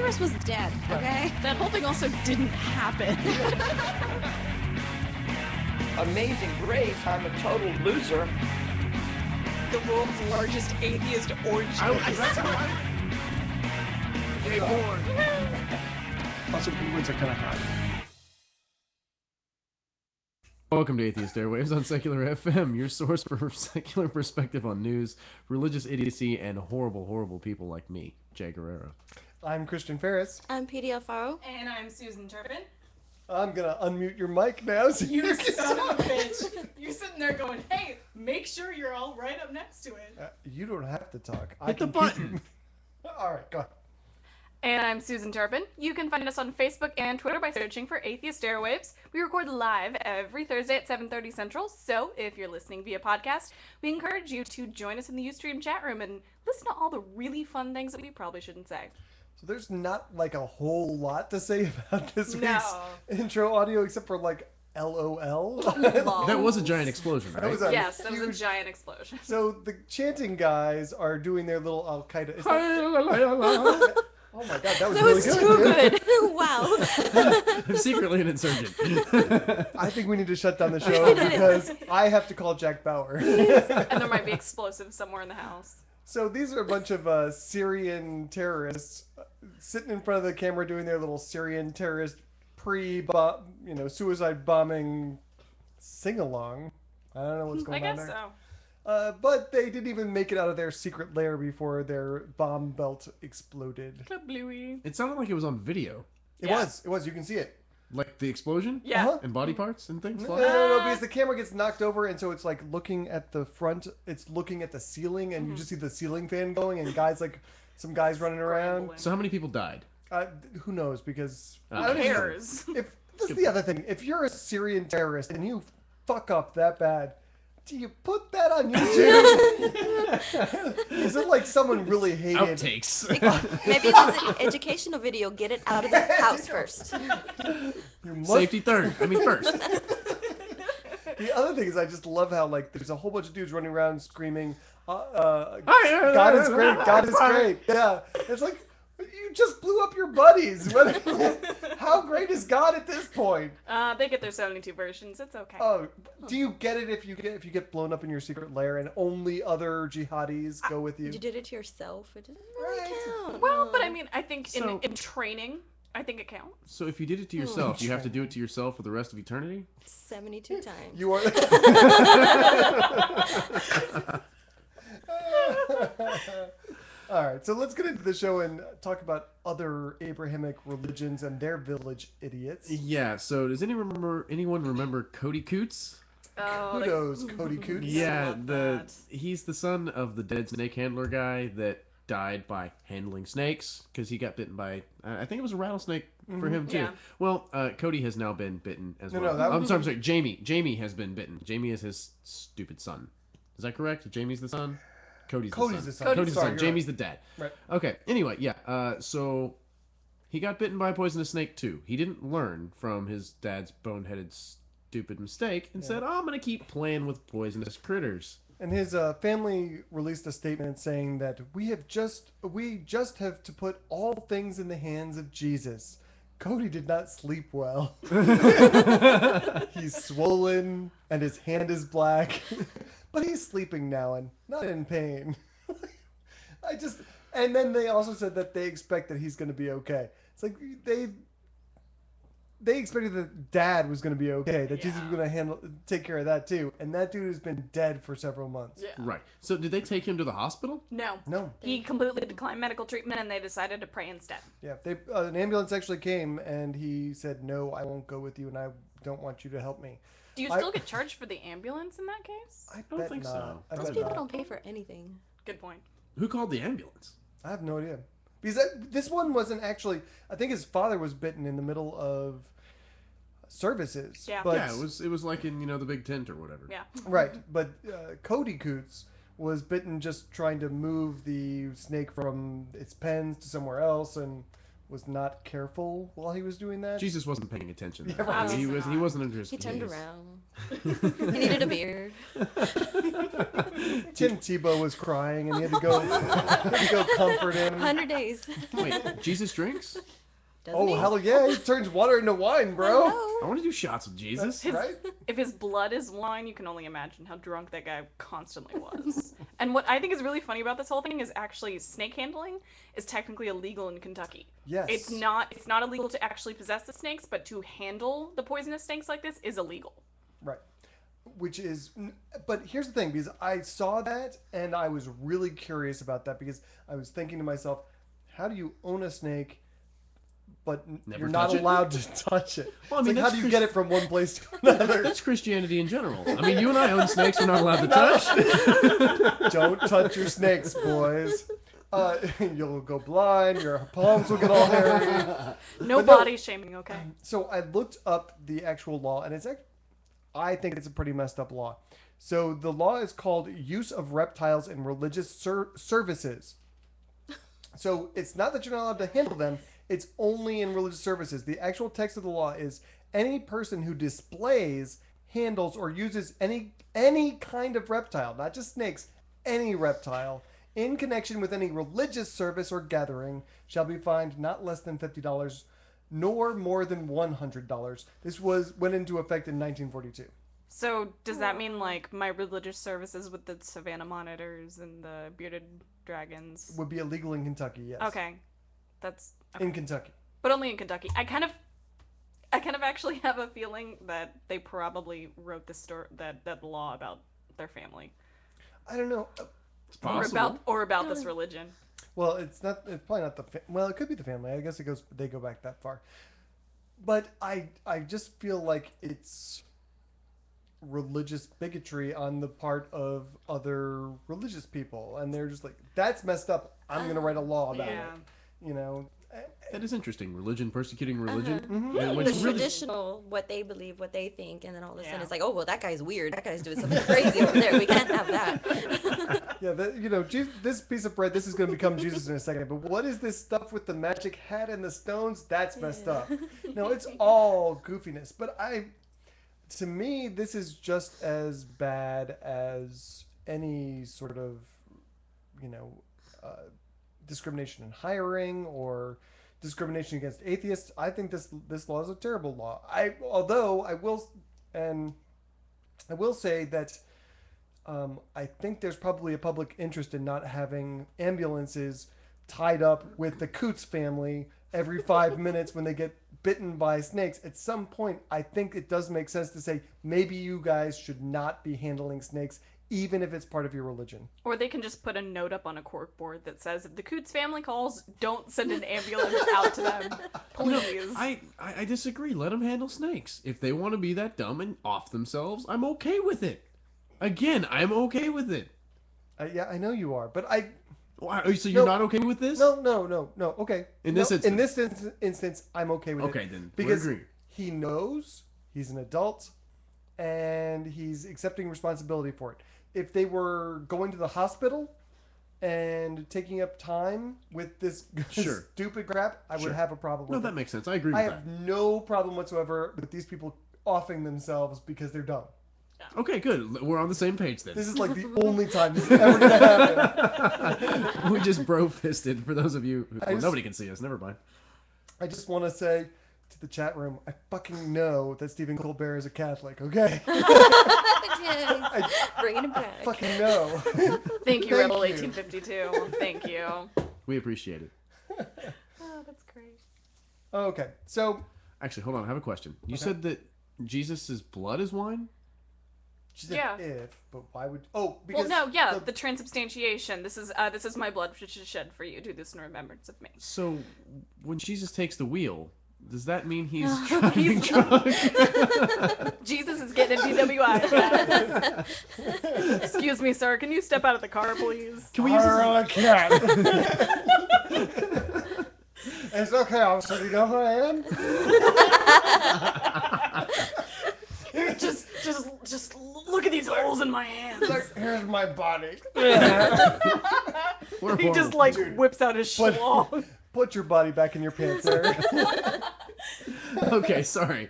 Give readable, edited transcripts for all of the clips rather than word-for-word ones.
Slitorus was dead, okay? That whole thing also didn't happen. Amazing Grace, I'm a total loser. The world's largest atheist orgy. Gay porn. Also, penguins are kind of hot. Welcome to Atheist Airwaves on Secular FM, your source for secular perspective on news, religious idiocy, and horrible, horrible people like me, Jay Guerrero. I'm Christian Ferris. I'm PD Alfaro. And I'm Susan Turpin. I'm gonna unmute your mic now so You can son of a bitch. You're sitting there going, hey, make sure you're all right up next to it. You don't have to talk. Hit the button. All right, go ahead. And I'm Susan Turpin. You can find us on Facebook and Twitter by searching for Atheist Airwaves. We record live every Thursday at 7:30 Central, so if you're listening via podcast, we encourage you to join us in the Ustream chat room and listen to all the really fun things that we probably shouldn't say. So there's not like a whole lot to say about this No. week's intro audio except for like LOL. That was a giant explosion, right? That was a Yes, that was a huge- giant explosion. So the chanting guys are doing their little Al Qaeda. Is that... Oh my god, that was That really was good. too good. Wow. I'm secretly an insurgent. I think we need to shut down the show because I have to call Jack Bauer. And there might be explosives somewhere in the house. So these are a bunch of Syrian terrorists sitting in front of the camera doing their little Syrian terrorist suicide bombing sing-along. I don't know what's going I on guess there. so. But they didn't even make it out of their secret lair before their bomb belt exploded. Kablooey. It sounded like it was on video. It Yeah. was. You can see it. Like the explosion? Yeah. Uh-huh. And body parts and things? No, flying? because the camera gets knocked over, and so it's like looking at the front. It's looking at the ceiling, and you just see the ceiling fan going, and some guys running around. So how many people died? Who knows? Because Who I don't even know. Cares. If this is the other thing, if you're a Syrian terrorist and you fuck up that bad, do you put that on YouTube? Is it like someone really hated? Outtakes. Maybe it was an educational video. Get it out of the house first. You must- Safety third. I mean first. The other thing is, I just love how like there's a whole bunch of dudes running around screaming, "God is great! God is great!" Yeah, it's like you just blew up your buddies. How great is God at this point? They get their 72 versions. It's okay. Oh, do you get it if you get blown up in your secret lair and only other jihadis go with you? You did it to yourself. It doesn't really Right. count. Well, but I mean, I think So- in training, I think it counts. So if you did it to yourself, you have to do it to yourself for the rest of eternity? 72 times. You are. All right, so let's get into the show and talk about other Abrahamic religions and their village idiots. Yeah, so does anyone remember Coty Coots? Oh, Who knows, Coty Coots? Yeah, love that. he's the son of the dead snake handler guy that died by handling snakes because he got bitten by I think it was a rattlesnake for him too. Yeah. Well, Coty has now been bitten as No, well. that I'm was- sorry. Jamie has been bitten. Jamie is his stupid son. Is that correct? Jamie's the son. Cody's the son. Cody's the Sorry, son. you're Jamie's the dad. Right. Okay. Anyway, yeah. So he got bitten by a poisonous snake too. He didn't learn from his dad's boneheaded, stupid mistake and said, "Oh, I'm gonna keep playing with poisonous critters." And his family released a statement saying that we just have to put all things in the hands of Jesus. Cody did not sleep well. He's swollen and his hand is black, but he's sleeping now and not in pain. And then they also said that they expect that he's going to be okay. It's like they expected that dad was going to be okay, that Jesus was going to take care of that too. And that dude has been dead for several months. Yeah. Right. So did they take him to the hospital? No. No. He completely declined medical treatment, and they decided to pray instead. Yeah, an ambulance actually came and he said, "No, I won't go with you, and I don't want you to help me." Do you still get charged for the ambulance in that case? I don't bet think not. so. I Those bet people not. don't pay for anything. Good point. Who called the ambulance? I have no idea. Because this one wasn't actually. I think his father was bitten in the middle of services. Yeah. But, Yeah, it was like in the big tent or whatever. Yeah. right. But Coty Coots was bitten just trying to move the snake from its pens to somewhere else and was not careful while he was doing that. Jesus wasn't paying attention. Yeah, though. right. He wasn't interested. He turned was- around. He needed a beard. Tim Tebow was crying, and he had to go comfort him. 100 days. Wait, Jesus drinks? Doesn't Oh, he? hell yeah, he turns water into wine, bro. Hello. I want to do shots with Jesus. Right? If his blood is wine, you can only imagine how drunk that guy constantly was. And what I think is really funny about this whole thing is actually snake handling is technically illegal in Kentucky. Yes. It's not illegal to actually possess the snakes, but to handle the poisonous snakes like this is illegal. Right. Which is, but here's the thing, because I saw that and I was really curious about that, because I was thinking to myself, how do you own a snake, but Never you're not touch it? allowed to touch it? Well, I It's mean, like, how that's do you get it from one place to another? That's Christianity in general. I mean, you and I own snakes. We're not allowed to touch. Don't touch your snakes, boys. You'll go blind, your palms will get all hairy. No But no. body shaming, okay? So I looked up the actual law, and I think it's a pretty messed up law. So the law is called Use of Reptiles in Religious Services. So it's not that you're not allowed to handle them, it's only in religious services. The actual text of the law is any person who displays, handles, or uses any kind of reptile, not just snakes, any reptile, in connection with any religious service or gathering shall be fined not less than $50 nor more than $100. This went into effect in 1942. So does that mean like my religious services with the Savannah monitors and the bearded dragons? Would be illegal in Kentucky, yes. Okay. That's okay. In Kentucky. But only in Kentucky. I kind of actually have a feeling that they probably wrote this that law about their family. I don't know. It's possible. Or about this religion. Well, it's probably not well, it could be the family. I guess they go back that far. But I just feel like it's religious bigotry on the part of other religious people, and they're just like, that's messed up. I'm going to write a law about Yeah. it. You know, That is interesting. Religion persecuting religion. The Which really, traditional, what they believe, what they think, and then all of a sudden Yeah. it's like, oh, well, that guy's weird. That guy's doing something crazy over there. We can't have that. yeah, this piece of bread, this is going to become Jesus in a second. But what is this stuff with the magic hat and the stones? That's messed up. No, it's all goofiness. But to me, this is just as bad as any sort of, discrimination in hiring or discrimination against atheists. I think this law is a terrible law. Although I will say that I think there's probably a public interest in not having ambulances tied up with the Coots family every 5 minutes when they get bitten by snakes. At some point, I think it does make sense to say maybe you guys should not be handling snakes, even if it's part of your religion. Or they can just put a note up on a corkboard that says, if the Coots family calls, don't send an ambulance out to them. Please. I disagree. Let them handle snakes. If they want to be that dumb and off themselves, I'm okay with it. Again, I'm okay with it. Yeah, I know you are, but So you're not okay with this? No. Okay. In this instance. In this instance, I'm okay with it. Okay, then. Because we agree. he knows he's an adult and he's accepting responsibility for it. If they were going to the hospital and taking up time with this Sure. stupid crap, I would Sure. have a problem with No, it. that makes sense. I agree with I that. have no problem whatsoever with these people offing themselves because they're dumb. Okay, good. We're on the same page then. This is like the only time this is ever going to happen. We just bro-fisted for those of you who... Well, just- nobody can see us. Never mind. I just want to say to the chat room, I fucking know that Stephen Colbert is a Catholic, okay? Yes. Bringing it back. Fucking know. Thank you, Thank Rebel you. 1852. Thank you. We appreciate it. Oh, that's great. Okay, so... Actually, hold on. I have a question. You said that Jesus' blood is wine? She said Yeah. if, but why would... Oh, because... Well, no, yeah, the transubstantiation. This is my blood which is shed for you. Do this in remembrance of me. So, when Jesus takes the wheel, does that mean he's driving drunk? Jesus is getting a DWI. Excuse me, sir. Can you step out of the car, please? Can we use this? I can't. It's okay, officer. You know who I am? Just look at these holes in my hands. Here's my body. We're He just horrible. whips out his schlong. Put your body back in your pants, sir. Okay, sorry.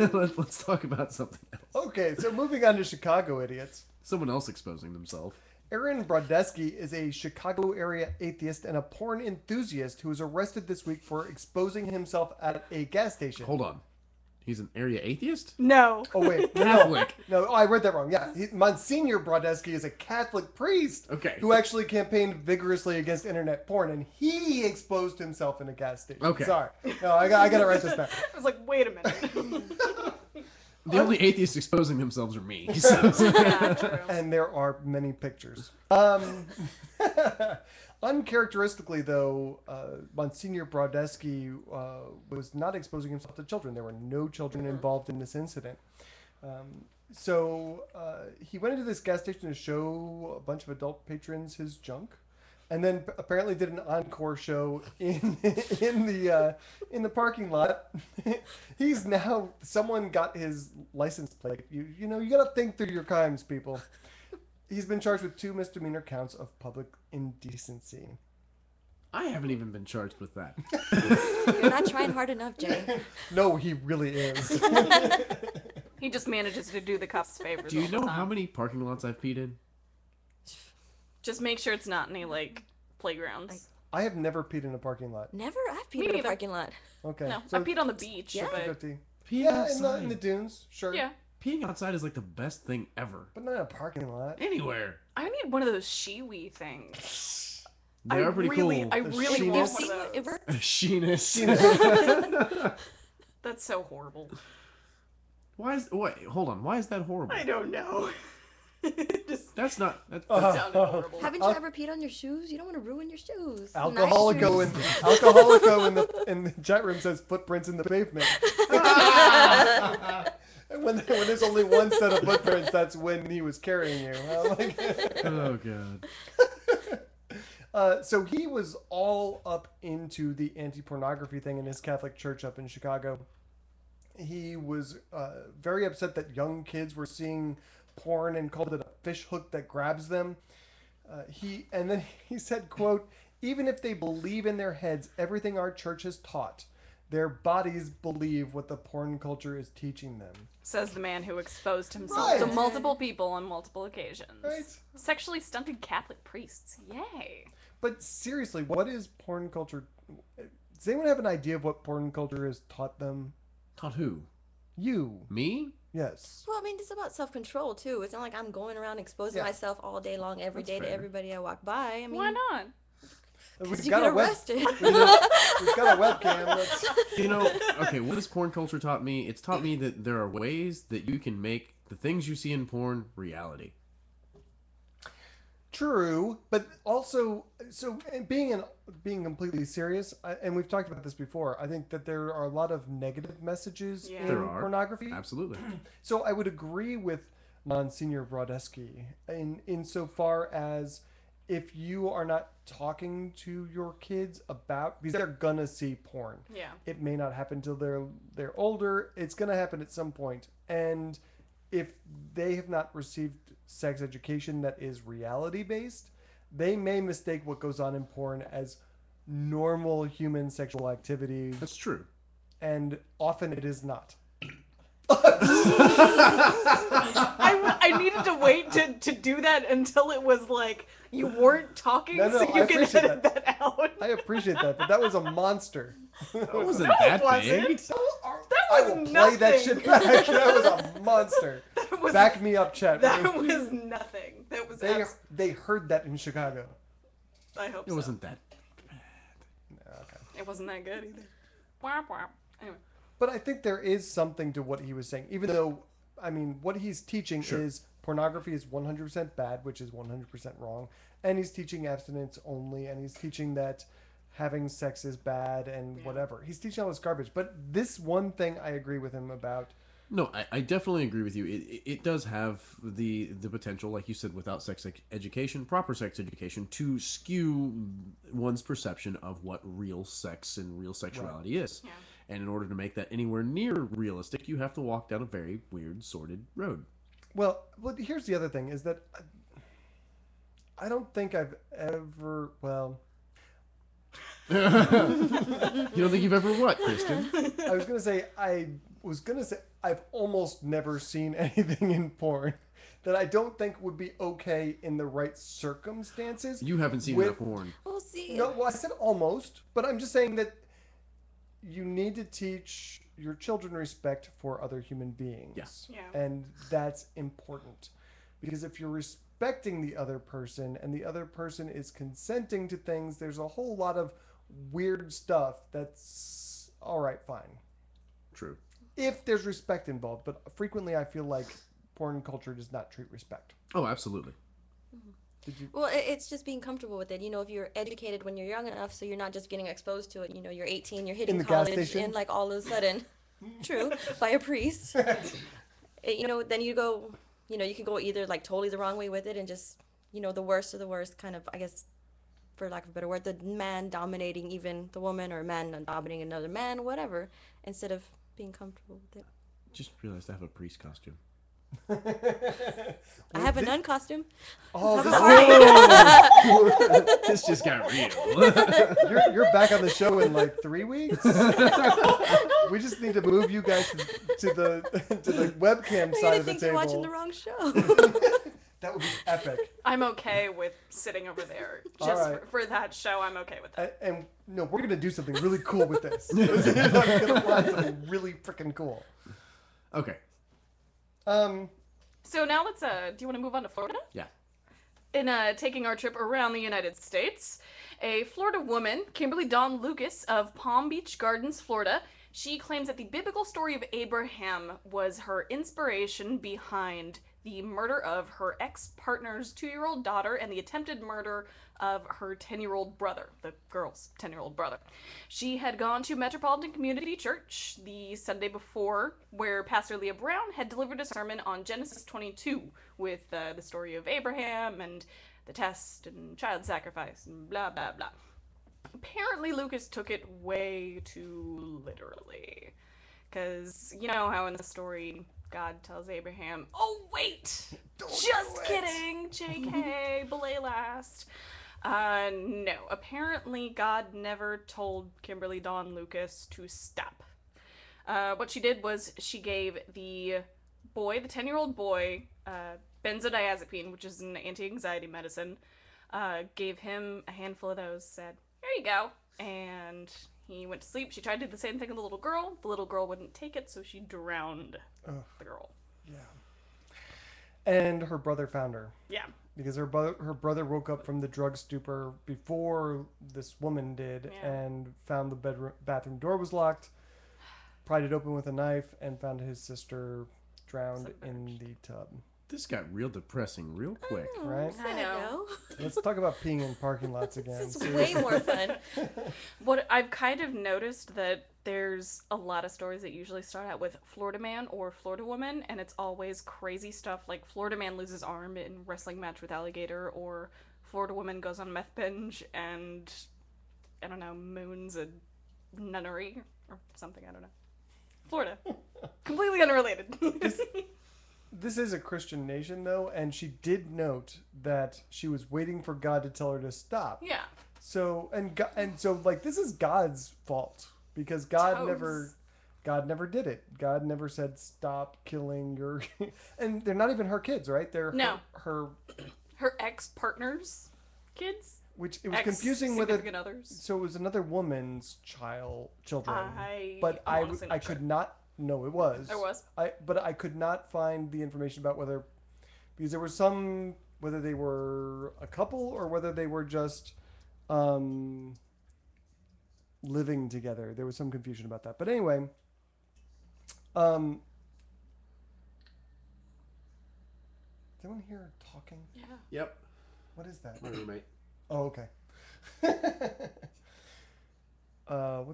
Let's talk about something else. Okay, so moving on to Chicago idiots. Someone else exposing themselves. Aaron Brodesky is a Chicago area atheist and a porn enthusiast who was arrested this week for exposing himself at a gas station. Hold on. He's an area atheist? No. Oh, wait. Catholic. No, I read that wrong. Yeah, Monsignor Brodesky is a Catholic priest Okay. who actually campaigned vigorously against internet porn, and he exposed himself in a gas station. Okay. Sorry. No, I got to write this down. I was like, wait a minute. The only atheists exposing themselves are me. So. Yeah, true. And there are many pictures. Uncharacteristically, though, Monsignor Brodesky was not exposing himself to children. There were no children involved in this incident. So he went into this gas station to show a bunch of adult patrons his junk, and then apparently did an encore show in the parking lot. He's now, someone got his license plate. You know, you gotta think through your crimes, people. He's been charged with 2 misdemeanor counts of public indecency. I haven't even been charged with that. You're not trying hard enough, Jay. No, he really is. He just manages to do the cops favors. Do you all the know time. how many parking lots I've peed in? Just make sure it's not any like playgrounds. I have never peed in a parking lot. Never. I've Me peed in a neither. parking lot. Okay. No, so I peed on the beach, Yeah. but 50. Peeing Yeah, outside. in the dunes, sure. yeah. Peeing outside is like the best thing ever. But not in a parking lot. Anywhere. I need one of those shiwi things. They are pretty cool. I really Sheeness. want You've one seen of it. It those. works. Sheeness. That's so horrible. Wait, hold on. Why is that horrible? I don't know. Just That's not. That's, sounded horrible. Haven't you ever peed on your shoes? You don't want to ruin your shoes. Alcoholico Nice shoes. in the chat room says footprints in the pavement. And when there's only one set of footprints, that's when he was carrying you. I'm like- oh god. So he was all up into the anti-pornography thing in his Catholic church up in Chicago. He was very upset that young kids were seeing porn and called it a fish hook that grabs them. He said, quote, "Even if they believe in their heads everything our church has taught, their bodies believe what the porn culture is teaching them." Says the man who exposed himself Right. to multiple people on multiple occasions. Right. Sexually stunted Catholic priests. Yay. But seriously, what is porn culture? Does anyone have an idea of what porn culture has taught them? Taught who? You. Me? Yes. Well, I mean, it's about self-control too. It's not like I'm going around exposing Yeah. myself all day long, every That's day to fair. everybody I walk by. I mean, Why not? We've you got get a web. arrested. We've got a webcam. Let's... You know, okay, what has porn culture taught me? It's taught me that there are ways that you can make the things you see in porn reality. True, but also, so being completely serious, and we've talked about this before, I think that there are a lot of negative messages Yeah. in There are. pornography. Absolutely. So I would agree with Monsignor Brodesky insofar as if you are not talking to your kids about, because they're gonna see porn. Yeah. It may not happen till they're older. It's gonna happen at some point, and if they have not received sex education that is reality based, they may mistake what goes on in porn as normal human sexual activity, That's true. and often it is not. I needed to wait to do that until it was like you weren't talking, No, so I you can appreciate edit that out. I appreciate that, but that was a monster. That wasn't that wasn't. big. I will play that shit back. That was a monster. was- Back me up, chat. That was nothing. That was They heard that in Chicago. I hope It so. wasn't that. It wasn't that good either. Wah, wah. Anyway. But I think there is something to what he was saying, even though, I mean, what he's teaching Sure. is pornography is 100% bad, which is 100% wrong. And he's teaching abstinence only, and he's teaching that having sex is bad and whatever. He's teaching all this garbage. But this one thing I agree with him about. No, I definitely agree with you. It does have the potential, like you said, without sex education, proper sex education, to skew one's perception of what real sex and real sexuality is. Yeah. And in order to make that anywhere near realistic, you have to walk down a very weird, sordid road. Well, here's the other thing is that I don't think I've ever, well, You don't think you've ever what, Kristen? I was going to say I was gonna say I've almost never seen anything in porn that I don't think would be okay in the right circumstances. You haven't seen with- enough porn. We'll see. No, well, I said almost, but I'm just saying that you need to teach your children respect for other human beings. Yes. Yeah. And that's important. Because if you're respecting the other person and the other person is consenting to things, there's a whole lot of weird stuff that's all right, fine. True. If there's respect involved, but frequently I feel like porn culture does not treat respect. Oh, absolutely. Well, it's just being comfortable with it. You know, if you're educated when you're young enough, so you're not just getting exposed to it. You know, you're 18, you're hitting In the gas college, station? and like all of a sudden, true, by a priest. You know, then you go, you know, you can go either like totally the wrong way with it and just, you know, the worst of the worst kind of, I guess, for lack of a better word, the man dominating even the woman or a man dominating another man, whatever, instead of being comfortable with it. Just realized I have a priest costume. I have a nun costume. Oh, This just got real. you're back on the show in like 3 weeks. We just need to move you guys to the webcam You're side gonna of the think you're table. watching the wrong show. That would be epic. I'm okay with sitting over there. All Just right. for that show, I'm okay with that. And no, we're gonna do something really cool with this. I'm gonna find something really freaking cool. Okay. So now let's, do you want to move on to Florida? Yeah. In taking our trip around the United States, a Florida woman, Kimberly Dawn Lucas of Palm Beach Gardens, Florida, she claims that the biblical story of Abraham was her inspiration behind the murder of her ex-partner's 2-year-old daughter and the attempted murder of her 10-year-old brother, the girl's 10-year-old brother. She had gone to Metropolitan Community Church the Sunday before, where Pastor Leah Brown had delivered a sermon on Genesis 22 with the story of Abraham and the test and child sacrifice and blah, blah, blah. Apparently, Lucas took it way too literally. Because you know how in the story, God tells Abraham, oh, wait! Just kidding! JK, belay last. No. Apparently, God never told Kimberly Dawn Lucas to stop. What she did was she gave the boy, the 10-year-old boy, benzodiazepine, which is an anti-anxiety medicine, gave him a handful of those, said, here you go. And he went to sleep. She tried to do the same thing with the little girl. The little girl wouldn't take it, so she drowned the girl. Yeah. And her brother found her. Yeah. Because her brother woke up from the drug stupor before this woman did, Yeah. and found the bathroom door was locked, pried it open with a knife, and found his sister drowned in the tub. This got real depressing real quick. Right? I know. Let's talk about peeing in parking lots again. This is way more fun. What I've kind of noticed that there's a lot of stories that usually start out with Florida man or Florida woman, and it's always crazy stuff like Florida man loses arm in wrestling match with alligator, or Florida woman goes on meth binge and, I don't know, moons a nunnery or something, I don't know. Florida. Completely unrelated. This is a Christian nation, though, and she did note that she was waiting for God to tell her to stop. Yeah. So so like this is God's fault, because God Toes. never did it. God never said stop killing your and they're not even her kids, right? They're No. her Her ex-partner's kids? which it was confusing with it. Ex-significant others? So it was another woman's children. I But honestly I not sure. could not. No, it was. There was. But I could not find the information about whether, because there was whether they were a couple or whether they were just living together. There was some confusion about that. But anyway, is anyone here talking? Yeah. Yep. What is that? My roommate. Oh, okay. What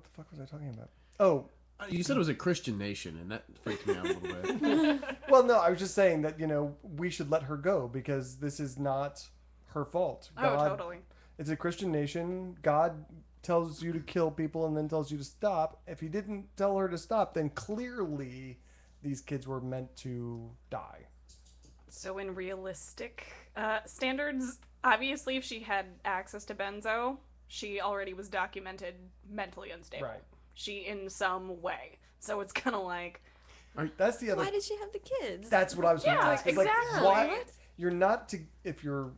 the fuck was I talking about? Oh. You said it was a Christian nation, and that freaked me out a little bit. Well, no, I was just saying that, we should let her go because this is not her fault. Oh, totally. It's a Christian nation. God tells you to kill people and then tells you to stop. If he didn't tell her to stop, then clearly these kids were meant to die. So in realistic standards, obviously if she had access to benzo, she already was documented mentally unstable. Right. She in some way. So it's kind of like, That's the other. Why did she have the kids? That's what I was going to Yeah, ask. It's exactly. Like, why What? you're not to if you're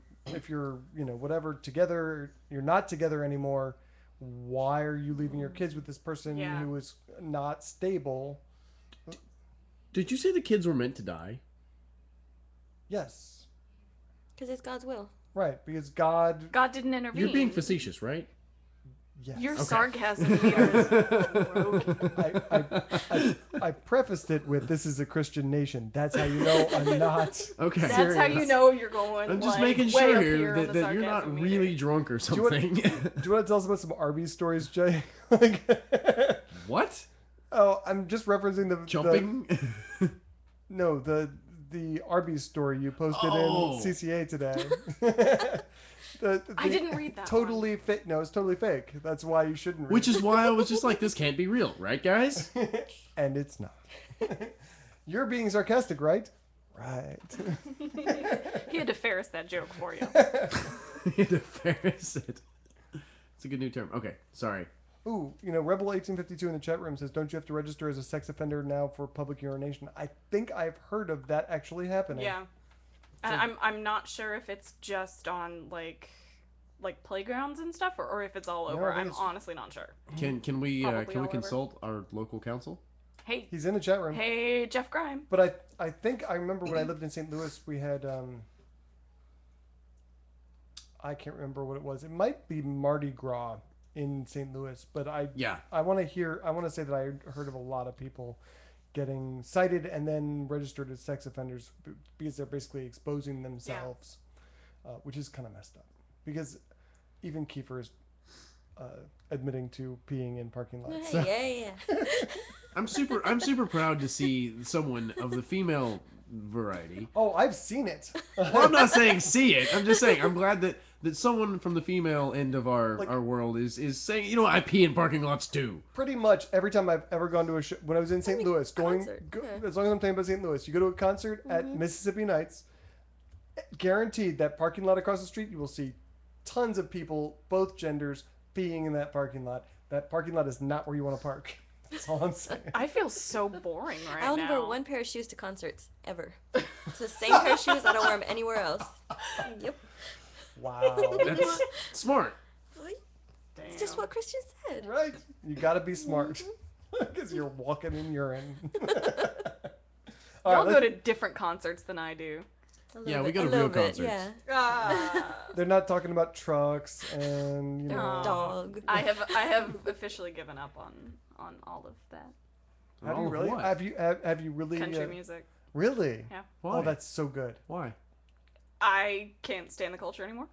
whatever together, you're not together anymore. Why are you leaving your kids with this person Yeah. who is not stable? Did you say the kids were meant to die? Yes, Because it's God's will. right. Because God. God didn't intervene. You're being facetious, right? Yes. Your sarcasm meter is broken. I prefaced it with "This is a Christian nation." That's how you know I'm not. Okay. That's how you know you're going. I'm just like, making way sure up here on that, the that you're not sarcasm meter. really drunk or you want- something. Do you want to tell us about some Arby's stories, Jay? Like, What? oh, I'm just referencing the Jumping? the Arby's story you posted Oh. in CCA today. I didn't read that Totally fake. No, it's totally fake. That's why you shouldn't read Which is why I was just like, this can't be real, right, guys? it. And it's not. You're being sarcastic, right? Right. He had to Ferris that joke for you. The Ferris it. It's a good new term. Okay, sorry. Ooh, Rebel1852 in the chat room says, don't you have to register as a sex offender now for public urination? I think I've heard of that actually happening. Yeah. And I'm not sure if it's just on like playgrounds and stuff, or if it's all over. I think I'm it's- honestly not sure. Can we Probably all over. consult our local council? Hey, He's in the chat room. hey, Jeff Grime. But I think I remember when I lived in St. Louis, we had I can't remember what it was. It might be Mardi Gras in St. Louis, but I want to say that I heard of a lot of people getting cited and then registered as sex offenders because they're basically exposing themselves, which is kind of messed up. Because even Kiefer is admitting to peeing in parking lots. So. Yeah. I'm super proud to see someone of the female variety. Oh, I've seen it. Well, I'm not saying see it. I'm just saying I'm glad that someone from the female end of our world is saying, I pee in parking lots too. Pretty much every time I've ever gone to a show, when I was in St. Louis, concert, as long as I'm talking about St. Louis, you go to a concert at Mississippi Nights, guaranteed that parking lot across the street, you will see tons of people, both genders, peeing in that parking lot. That parking lot is not where you want to park. That's all I'm saying. I feel so boring right I only now. wear one pair of shoes to concerts ever. It's the same pair of shoes. I don't wear them anywhere else. Yep. Wow. That's smart. It's just what Christian said. Right? You got to be smart because you're walking in urine. All Y'all right, go to different concerts than I do. Yeah, we go A to little real bit, concerts. Yeah. they're not talking about trucks and Dog. I have officially given up on all of that. Have All you of really? what? Have you really? Country music. Really? Yeah. Why? Oh, that's so good. Why? I can't stand the culture anymore.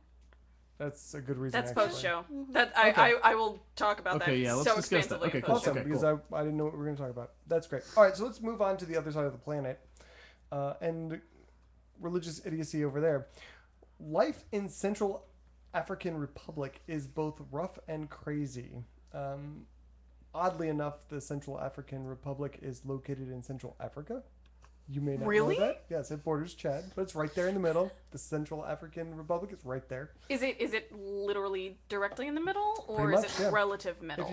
That's a good reason. That's actually. post show. That I will talk about that Okay, yeah, let's so discuss that. expansively. Okay, in cool. post show. Awesome, Okay, because I didn't know what we were going to talk about. That's great. All right, so let's move on to the other side of the planet and religious idiocy over there. Life in Central African Republic is both rough and crazy. Oddly enough, the Central African Republic is located in Central Africa. You may not Really? know that. Yes, it borders Chad, but it's right there in the middle. The Central African Republic is right there. Is it literally directly in the middle, or Pretty is much, it yeah. relative middle?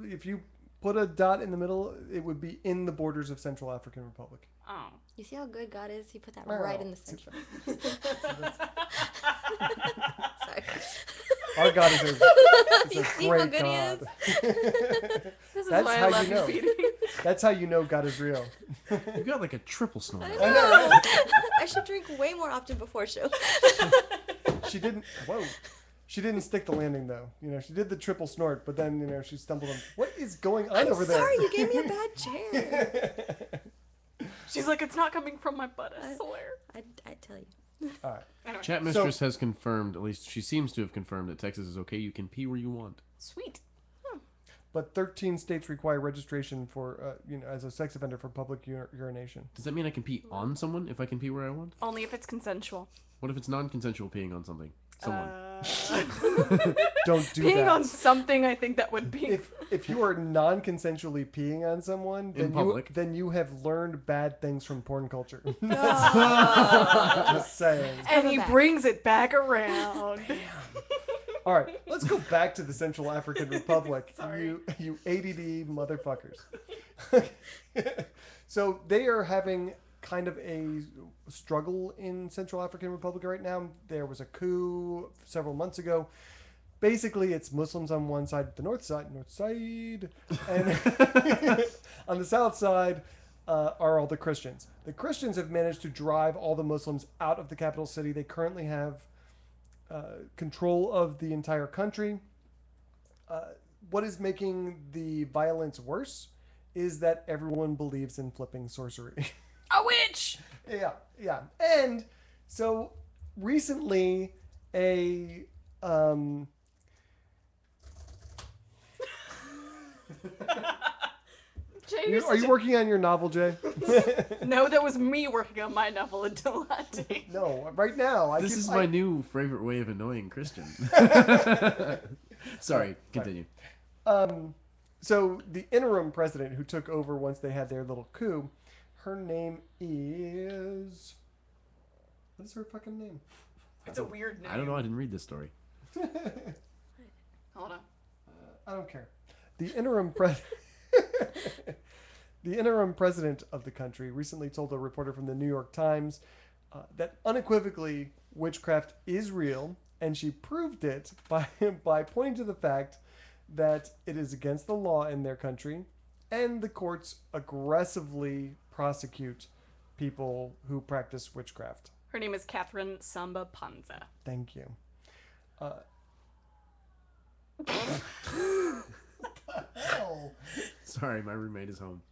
If you put a dot in the middle, it would be in the borders of Central African Republic. Oh. You see how good God is? He put that right in the center. Sorry. Our God is a You see how great good he God. This is That's why how I love you know. Petey. That's how you know God is real. You got like a triple snort. I I know. know, right? I should drink way more often before show. She didn't. Whoa. She didn't stick the landing though. She did the triple snort, but then she stumbled on. What is going on I'm over there? sorry, you gave me a bad chair. She's like, it's not coming from my butt, I swear. I tell you. All right. Anyway, Chat Mistress has confirmed, at least she seems to have confirmed, that Texas is okay. You can pee where you want. sweet. But 13 states require registration for, as a sex offender for public urination. Does that mean I can pee on someone if I can pee where I want? Only if it's consensual. What if it's non-consensual peeing on something? Someone. Don't do Peeing that. on something, I think that would be. If you are non-consensually peeing on someone, In public. then you have learned bad things from porn culture. Just saying. And he back. brings it back around. All right, let's go back to the Central African Republic. You ADD motherfuckers. So they are having kind of a struggle in Central African Republic right now. There was a coup several months ago. Basically, it's Muslims on one side, the north side, and on the south side are all the Christians. The Christians have managed to drive all the Muslims out of the capital city. They currently have control of the entire country. What is making the violence worse is that everyone believes in flipping sorcery. A witch! Yeah. And so recently a Jay, are you working on your novel, Jay? No, that was me working on my novel until that day. No, right now. This is my new favorite way of annoying Christian. Sorry, continue. So the interim president who took over once they had their little coup, her name is... What is her fucking name? It's a weird name. I don't know. I didn't read this story. Hold on. I don't care. The interim The interim president of the country recently told a reporter from the New York Times that unequivocally witchcraft is real, and she proved it by pointing to the fact that it is against the law in their country, and the courts aggressively prosecute people who practice witchcraft. Her name is Catherine Samba Panza. Thank you. Hell. Sorry, my roommate is home.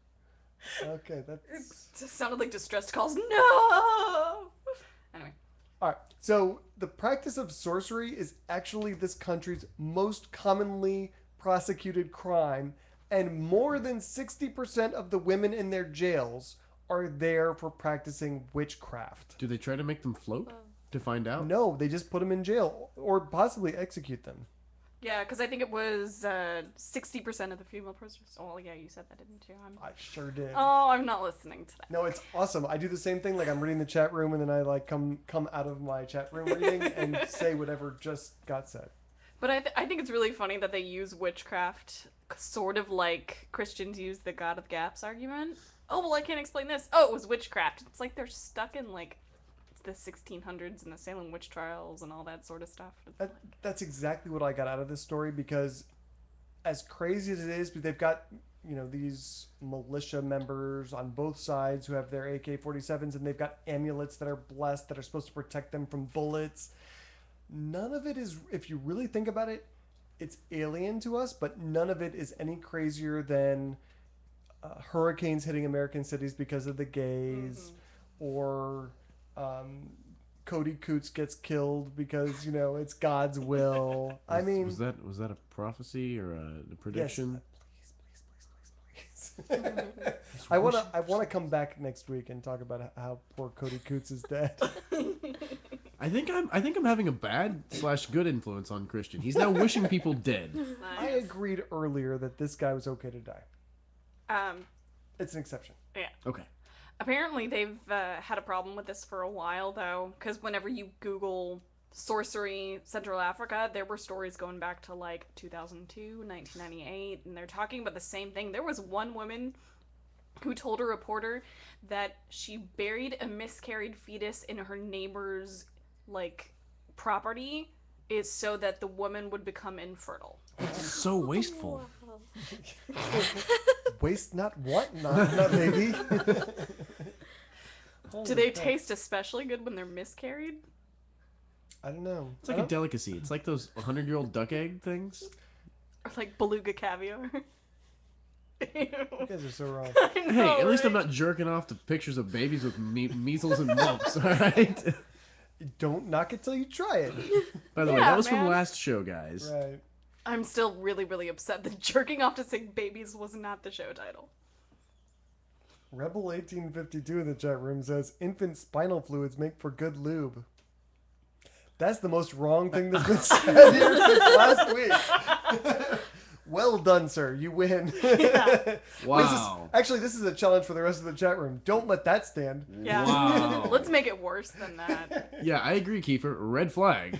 Okay, It that's... just sounded like distressed calls. No! Anyway. All right. So the practice of sorcery is actually this country's most commonly prosecuted crime, and more than 60% of the women in their jails are there for practicing witchcraft. Do they try to make them float to find out? No, they just put them in jail or possibly execute them. Yeah, because I think it was 60% of the female prisoners. Oh, yeah, you said that, didn't you? I sure did. Oh, I'm not listening to that. No, it's awesome. I do the same thing. Like I'm reading the chat room, and then I like come out of my chat room reading and say whatever just got said. But I think it's really funny that they use witchcraft sort of like Christians use the God of Gaps argument. Oh, well, I can't explain this. Oh, it was witchcraft. It's like they're stuck in, like, the 1600s and the Salem witch trials and all that sort of stuff. That's exactly what I got out of this story, because as crazy as it is, they've got, you know, these militia members on both sides who have their AK-47s, and they've got amulets that are blessed that are supposed to protect them from bullets. None of it is, if you really think about it, it's alien to us, but none of it is any crazier than hurricanes hitting American cities because of the gays, or Coty Coots gets killed because, you know, it's God's will. I mean, was that a prophecy or a prediction? Yes. Please. I wanna come back next week and talk about how poor Coty Coots is dead. I think I'm having a bad/good influence on Christian. He's now wishing people dead. Nice. I agreed earlier that this guy was okay to die. It's an exception. Yeah. Okay. Apparently, they've had a problem with this for a while, though, because whenever you Google sorcery Central Africa, there were stories going back to, like, 2002, 1998, and they're talking about the same thing. There was one woman who told a reporter that she buried a miscarried fetus in her neighbor's, like, property is so that the woman would become infertile. So wasteful. Waste not what? Not maybe. Do they taste especially good when they're miscarried? I don't know. It's like a delicacy. It's like those 100-year-old duck egg things. Or like beluga caviar? You guys are so wrong. Hey, at least I'm not jerking off to pictures of babies with measles and mumps, alright? Don't knock it till you try it. By the way, Yeah, that was from man. last show, guys. Right. I'm still really, really upset that jerking off to sick babies was not the show title. Rebel 1852 in the chat room says infant spinal fluids make for good lube. That's the most wrong thing that's been said here since last week. Well done, sir. You win. Yeah. Wow. This is a challenge for the rest of the chat room. Don't let that stand. Yeah. Wow. Let's make it worse than that. Yeah, I agree, Kiefer. Red flag.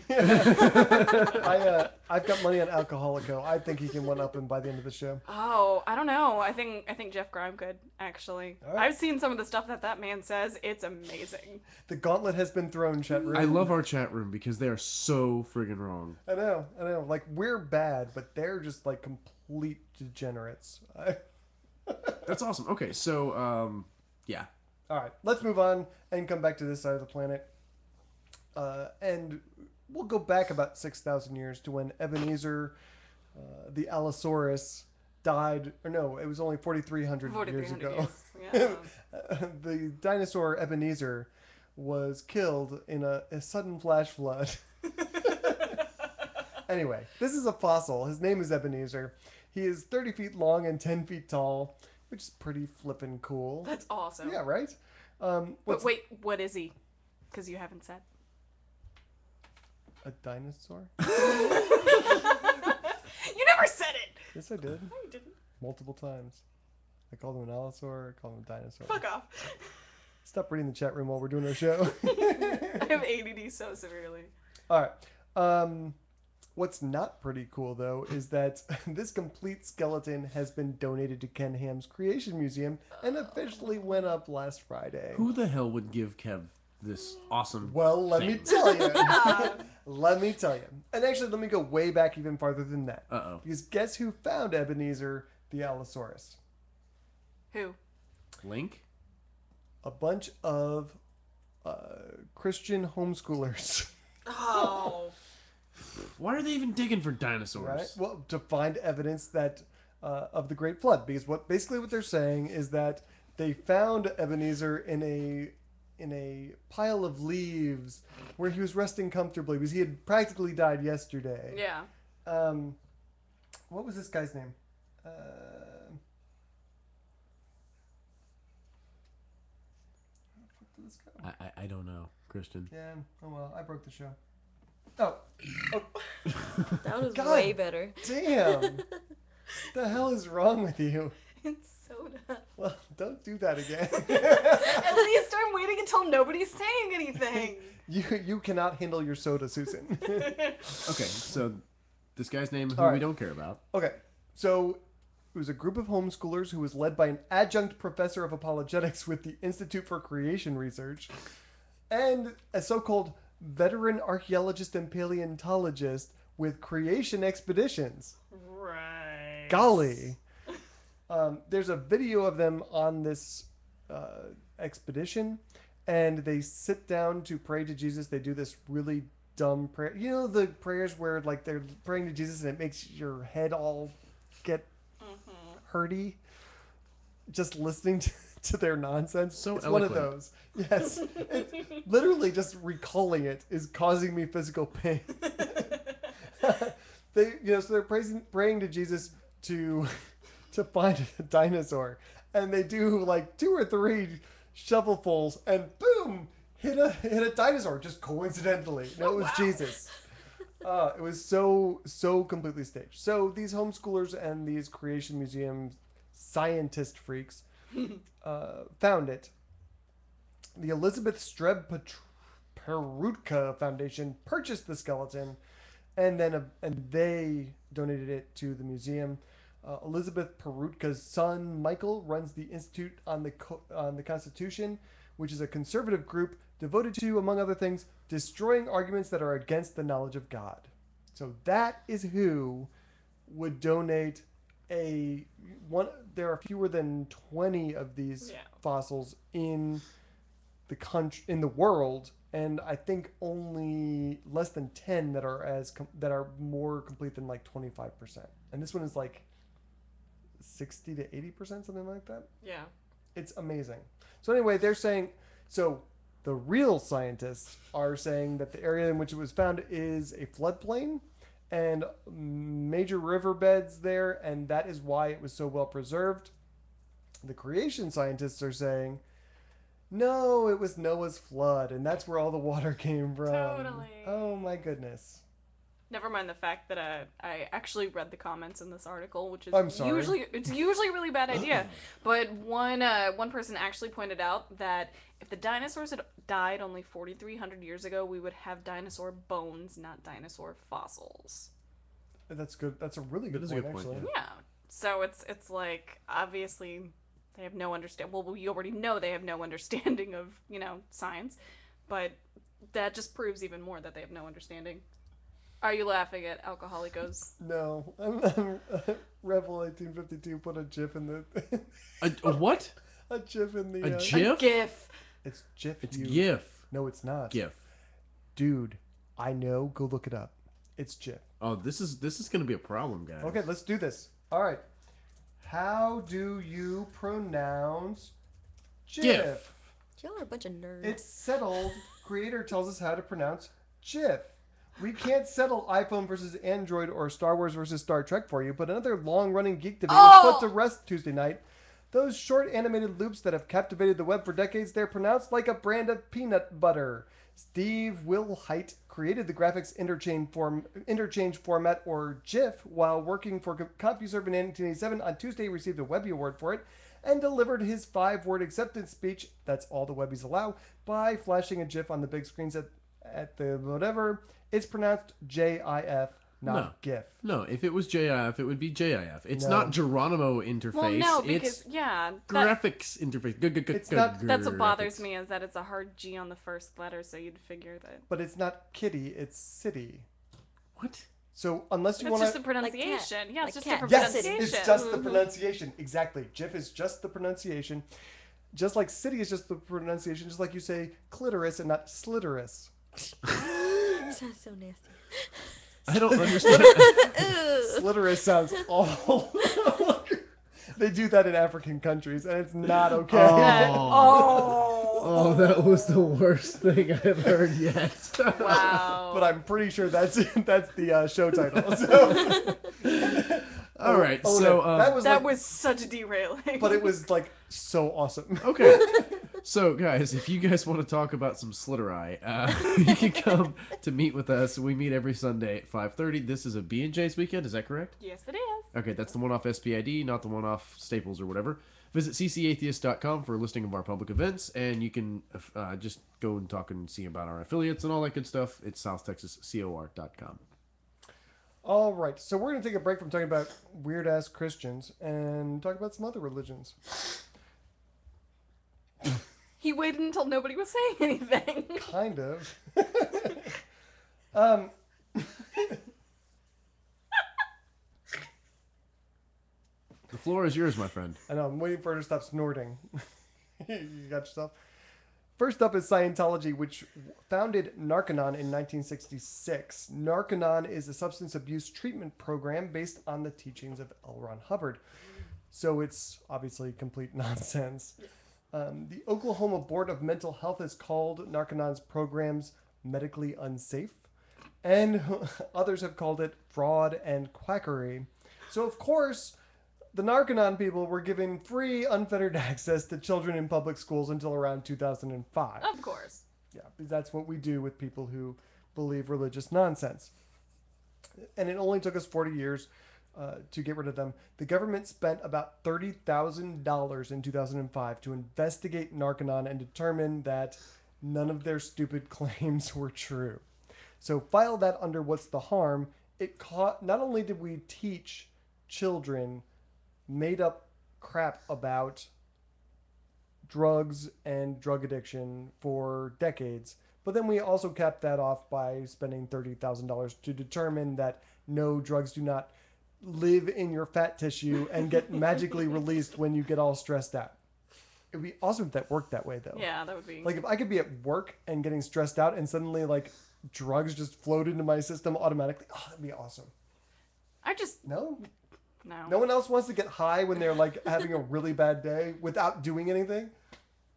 I I've got money on Alcoholico. I think he can one up him by the end of the show. Oh, I don't know. I think Jeff Grime could, actually. All right. I've seen some of the stuff that man says. It's amazing. The gauntlet has been thrown, chat room. I love our chat room because they are so friggin' wrong. I know. Like, we're bad, but they're just, like, complete degenerates. That's awesome. Okay, so, yeah. All right, let's move on and come back to this side of the planet. And we'll go back about 6,000 years to when Ebenezer, the Allosaurus, died. Or no, it was only 4,300 years ago. Yeah. The dinosaur Ebenezer was killed in a sudden flash flood. Anyway, this is a fossil. His name is Ebenezer. He is 30 feet long and 10 feet tall, which is pretty flippin' cool. That's awesome. Yeah, right? But wait, what is he? Because you haven't said. A dinosaur? You never said it! Yes, I did. No, you didn't. Multiple times. I called him an allosaur. I called him a dinosaur. Fuck off. Stop reading the chat room while we're doing our show. I have ADD so severely. All right. What's not pretty cool, though, is that this complete skeleton has been donated to Ken Ham's Creation Museum and officially went up last Friday. Who the hell would give Kev this awesome Well, let me thing? tell you. Let me tell you. And actually, let me go way back even farther than that. Uh-oh. Because guess who found Ebenezer the Allosaurus? Who? Link? A bunch of Christian homeschoolers. Oh. Why are they even digging for dinosaurs? Right. Well, to find evidence that of the Great Flood, because what they're saying is that they found Ebenezer in a pile of leaves where he was resting comfortably because he had practically died yesterday. Yeah. What was this guy's name? Where the fuck did this go? I don't know, Christian. Yeah. Oh well, I broke the show. Oh. That was God. way better. Damn. The hell is wrong with you? It's soda. Well, don't do that again. At least I'm waiting until nobody's saying anything. You cannot handle your soda, Susan. Okay, so this guy's name, who All right. we don't care about. Okay, so it was a group of homeschoolers who was led by an adjunct professor of apologetics with the Institute for Creation Research and a so-called veteran archaeologist and paleontologist with creation expeditions. Right. Golly. There's a video of them on this expedition, and they sit down to pray to Jesus. They do this really dumb prayer. You know the prayers where like they're praying to Jesus and it makes your head all get hurty just listening to their nonsense. So it's eloquent. one of those. Yes. Literally just recalling it is causing me physical pain. So they're praying to Jesus to find a dinosaur, and they do like 2 or 3 shovelfuls, and boom, hit a dinosaur just coincidentally. No, it was Jesus. It was so completely staged. So these homeschoolers and these Creation Museum scientist freaks found it. The Elizabeth Streb Perutka Foundation purchased the skeleton, and they donated it to the museum. Elizabeth Perutka's son Michael runs the Institute on the Constitution, which is a conservative group devoted to, among other things, destroying arguments that are against the knowledge of God. So that is who would donate there are fewer than 20 of these fossils in the world, and I think only less than 10 that are more complete than like 25%. And this one is like 60 to 80%, something like that. Yeah. It's amazing. So anyway, they're saying, so the real scientists are saying that the area in which it was found is a floodplain and major riverbeds there, and that is why it was so well preserved. The creation scientists are saying, no, it was Noah's flood, and that's where all the water came from. Totally. Oh my goodness. Never mind the fact that I actually read the comments in this article, which is I'm sorry. usually a really bad idea. But one person actually pointed out that if the dinosaurs had died only 4,300 years ago, we would have dinosaur bones, not dinosaur fossils. That's good. That's a really good That is a point, good point, actually. Yeah. So it's like obviously they have no understand. Well, we already know they have no understanding of science, but that just proves even more that they have no understanding. Are you laughing at Alcoholicos? No, Rebel 1852 put a GIF in the A what? a GIF in the A GIF? GIF. It's GIF. It's you. GIF. No, it's not. GIF. Dude, I know. Go look it up. It's GIF. Oh, this is gonna be a problem, guys. Okay, let's do this. All right. How do you pronounce GIF? GIF. Y'all are a bunch of nerds. It's settled. Creator tells us how to pronounce GIF. We can't settle iPhone versus Android or Star Wars versus Star Trek for you, but another long-running geek debate was put to rest Tuesday night. Those short animated loops that have captivated the web for decades, they're pronounced like a brand of peanut butter. Steve Wilhite created the graphics interchange format, or GIF, while working for CompuServe in 1987. On Tuesday, he received a Webby Award for it and delivered his 5-word acceptance speech, that's all the Webbies allow, by flashing a GIF on the big screens at the whatever. It's pronounced J-I-F, not GIF. No, if it was JIF, it would be JIF. It's No. not Geronimo interface. Well, no, because it's graphics interface. It's not- that's what bothers me is that it's a hard G on the first letter, so you'd figure that. But it's not kitty, it's city. What? So unless you It's want just to... the pronunciation. Yeah, Like it's just cat. different Yes, pronunciation. it's just the pronunciation. Exactly. GIF is just the pronunciation. Just like city is just the pronunciation, just like you say clitoris and not Slitorus. Sounds so nasty. I don't understand. Slitorus sounds awful. They do that in African countries, and it's not okay. Oh, that was the worst thing I've heard yet. Wow. But I'm pretty sure that's the show title. So. All right, Oh, so no. That was such derailing. But it was like so awesome. okay. So, guys, if you guys want to talk about some Slittery, you can come to meet with us. We meet every Sunday at 5:30. This is a B&J's weekend, is that correct? Yes, it is. Okay, that's the one off SPID, not the one off Staples or whatever. Visit ccatheist.com for a listing of our public events, and you can just go and talk and see about our affiliates and all that good stuff. It's southtexascor.com. All right, so we're going to take a break from talking about weird-ass Christians and talk about some other religions. He waited until nobody was saying anything. Kind of. The floor is yours, my friend. I know, I'm waiting for her to stop snorting. You got yourself. First up is Scientology, which founded Narconon in 1966. Narconon is a substance abuse treatment program based on the teachings of L. Ron Hubbard. So it's obviously complete nonsense. The Oklahoma Board of Mental Health has called Narconon's programs medically unsafe, and others have called it fraud and quackery. So, of course, the Narconon people were given free, unfettered access to children in public schools until around 2005. Of course. Yeah, because that's what we do with people who believe religious nonsense. And it only took us 40 years to get rid of them. The government spent about $30,000 in 2005 to investigate Narconon and determine that none of their stupid claims were true. So file that under what's the harm. Not only did we teach children made up crap about drugs and drug addiction for decades, but then we also capped that off by spending $30,000 to determine that no, drugs do not live in your fat tissue and get magically released when you get all stressed out. It would be awesome if that worked that way, though. Yeah, that would be. Like if I could be at work and getting stressed out and suddenly like drugs just float into my system automatically, oh, that'd be awesome. I just. No? No. No one else wants to get high when they're like having a really bad day without doing anything?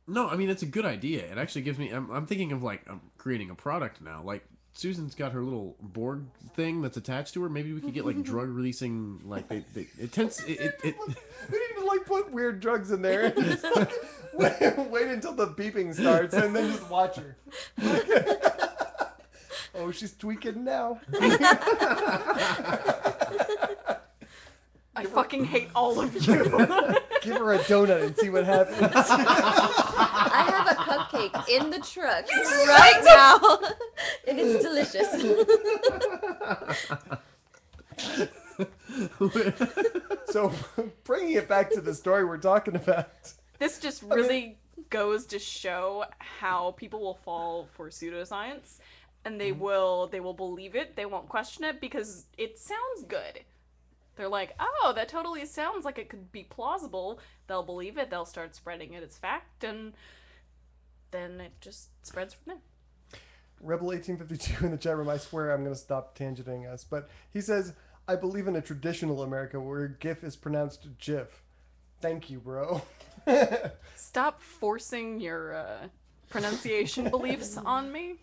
No, I mean, it's a good idea. It actually gives me... I'm thinking of, like, creating a product now. Like, Susan's got her little board thing that's attached to her. Maybe we could get, like, drug-releasing... Like, it tends... We need to like put weird drugs in there. Just, like, wait until the beeping starts and then just watch her. Oh, she's tweaking now. I fucking hate all of you. Give her a donut and see what happens. I have a cupcake in the truck right now, and it's delicious. So, bringing it back to the story we're talking about. This just really goes to show how people will fall for pseudoscience, and they will believe it. They won't question it because it sounds good. They're like, oh, that totally sounds like it could be plausible. They'll believe it. They'll start spreading it as fact, and then it just spreads from there. Rebel 1852 in the chat room. I swear I'm going to stop tangenting us, but he says, "I believe in a traditional America where GIF is pronounced GIF." Thank you, bro. Stop forcing your pronunciation beliefs on me.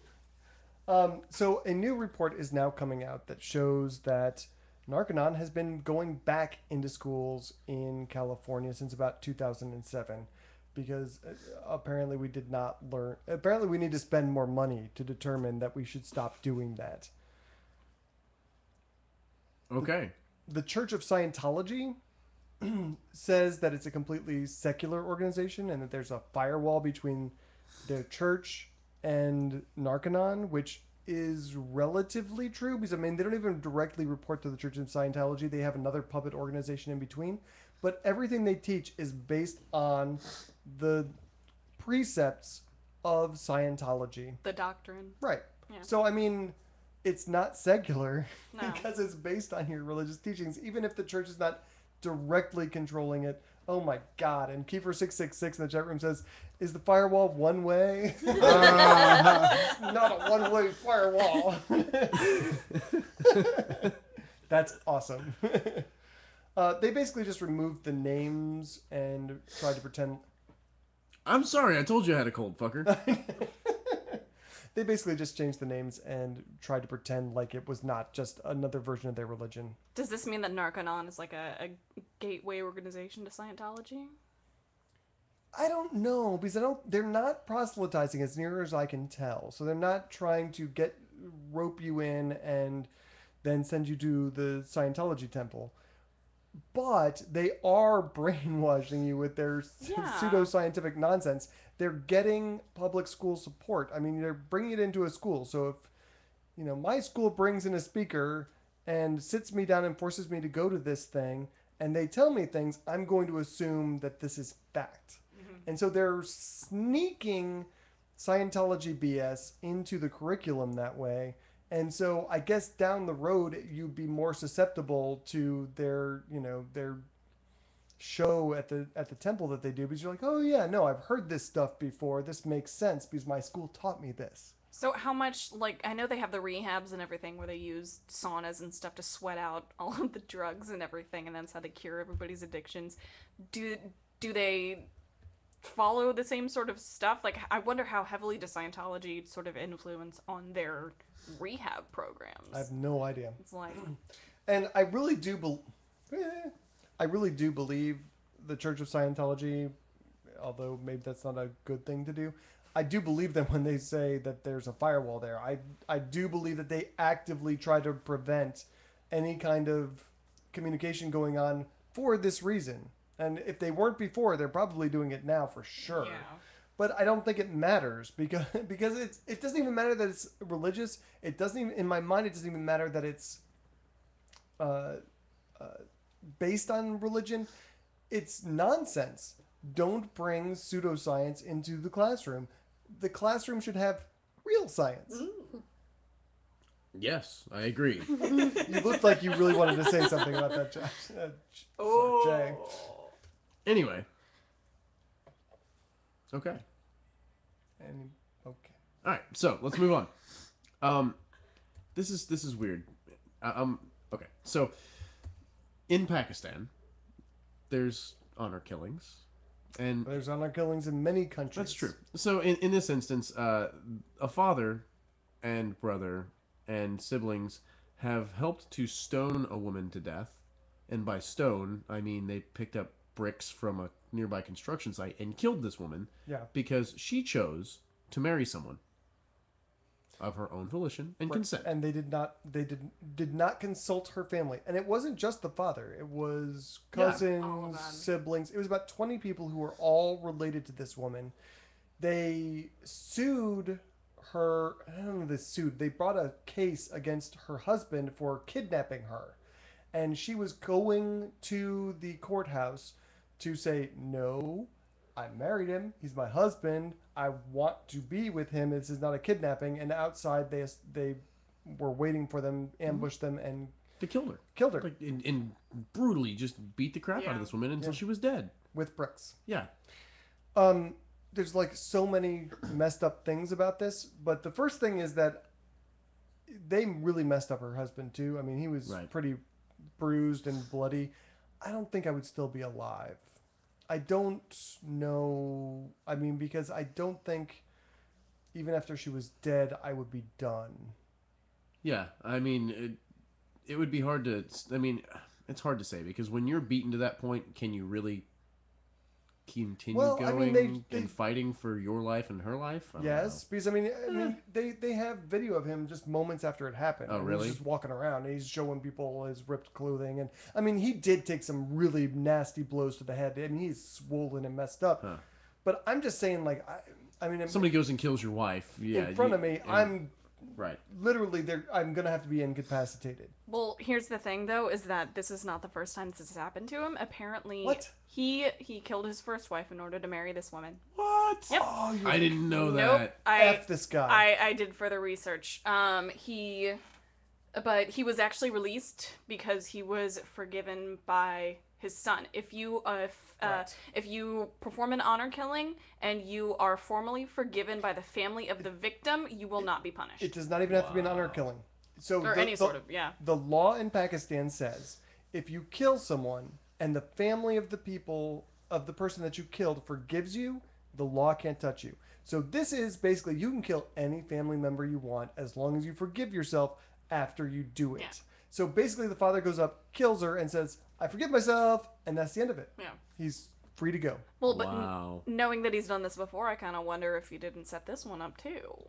So a new report is now coming out that shows that Narconon has been going back into schools in California since about 2007 because apparently we did not learn. Apparently we need to spend more money to determine that we should stop doing that. Okay. The Church of Scientology says that it's a completely secular organization and that there's a firewall between their church and Narconon, which is relatively true because, I mean, they don't even directly report to the Church of Scientology. They have another puppet organization in between. But everything they teach is based on the precepts of Scientology. The doctrine. Right. Yeah. So, I mean, it's not secular No. because it's based on your religious teachings, even if the church is not directly controlling it. Oh my God. And Kiefer666 in the chat room says, "Is the firewall one way?" Not a one-way firewall. That's awesome. They basically just removed the names and tried to pretend. I'm sorry, I told you I had a cold, fucker. They basically just changed the names and tried to pretend like it was not just another version of their religion. Does this mean that Narconon is like a gateway organization to Scientology? I don't know, because they're not proselytizing as near as I can tell. So they're not trying to rope you in and then send you to the Scientology temple. But they are brainwashing you with their pseudoscientific nonsense. They're getting public school support. I mean, they're bringing it into a school. So if, my school brings in a speaker and sits me down and forces me to go to this thing, and they tell me things, I'm going to assume that this is fact. Mm-hmm. And so they're sneaking Scientology BS into the curriculum that way. And so I guess down the road, you'd be more susceptible to their show at the temple that they do, because you're like, oh yeah, no, I've heard this stuff before. This makes sense because my school taught me this. So how much, I know they have the rehabs and everything where they use saunas and stuff to sweat out all of the drugs and everything, and that's how they cure everybody's addictions. Do they follow the same sort of stuff? I wonder how heavily does Scientology sort of influence on their rehab programs? I have no idea. It's like, and I really do believe the Church of Scientology, although maybe that's not a good thing to do. I do believe them when they say that there's a firewall there. I do believe that they actively try to prevent any kind of communication going on for this reason. And if they weren't before, they're probably doing it now for sure. yeah. But I don't think it matters because it doesn't even matter that it's religious. It doesn't even, in my mind, it doesn't even matter that it's based on religion. It's nonsense. Don't bring pseudoscience into the classroom. The classroom should have real science. Yes, I agree. You looked like you really wanted to say something about that, Josh. Jay. Anyway. Okay. Okay. All right, so let's move on. This is weird. Okay. So in Pakistan, there's honor killings, and There's honor killings in many countries. that's true. So in this instance, a father and brother and siblings have helped to stone a woman to death, and by stone I mean they picked up bricks from a nearby construction site and killed this woman. Yeah. Because she chose to marry someone of her own volition and consent. And they did not consult her family. And it wasn't just the father. It was cousins, all of them. siblings. It was about 20 people who were all related to this woman. They sued her. I don't know if they sued. They brought a case against her husband for kidnapping her. and she was going to the courthouse to say, no, I married him. He's my husband. I want to be with him. This is not a kidnapping. And outside, they were waiting for them, ambushed them, and They killed her. killed her Like, and brutally just beat the crap out of this woman until she was dead. with bricks. Yeah. There's like so many messed up things about this, but the first thing is that they really messed up her husband too. I mean, he was pretty bruised and bloody. I don't think I would still be alive. I don't know. I mean, because I don't think even after she was dead, I would be done. Yeah. I mean, it would be hard to... I mean, it's hard to say because when you're beaten to that point, can you really continue going and fighting for your life and her life? Yes, because I mean, they have video of him just moments after it happened. Oh, really? He's just walking around and he's showing people his ripped clothing, and I mean, he did take some really nasty blows to the head. I mean, he's swollen and messed up. Huh. But I'm just saying, like, I mean, Somebody goes and kills your wife. Yeah, in front of me, I'm right. Literally, I'm gonna have to be incapacitated. Well, here's the thing, though, is that this is not the first time this has happened to him. Apparently, What? He killed his first wife in order to marry this woman. What? Yep. Oh, I didn't know Nope. that. F this guy. I did further research. But he was actually released because he was forgiven by his son. If you perform an honor killing and you are formally forgiven by the family of the victim, you will not be punished. It does not even have to be an honor killing. So Or any sort of, yeah. The law in Pakistan says if you kill someone and the family of the person that you killed forgives you, the law can't touch you. So this is basically, you can kill any family member you want as long as you forgive yourself after you do it. Yeah. So basically the father goes up, kills her, and says, I forgive myself, and that's the end of it. Yeah. He's free to go. Well, but Wow. knowing that he's done this before, I kind of wonder if he didn't set this one up too.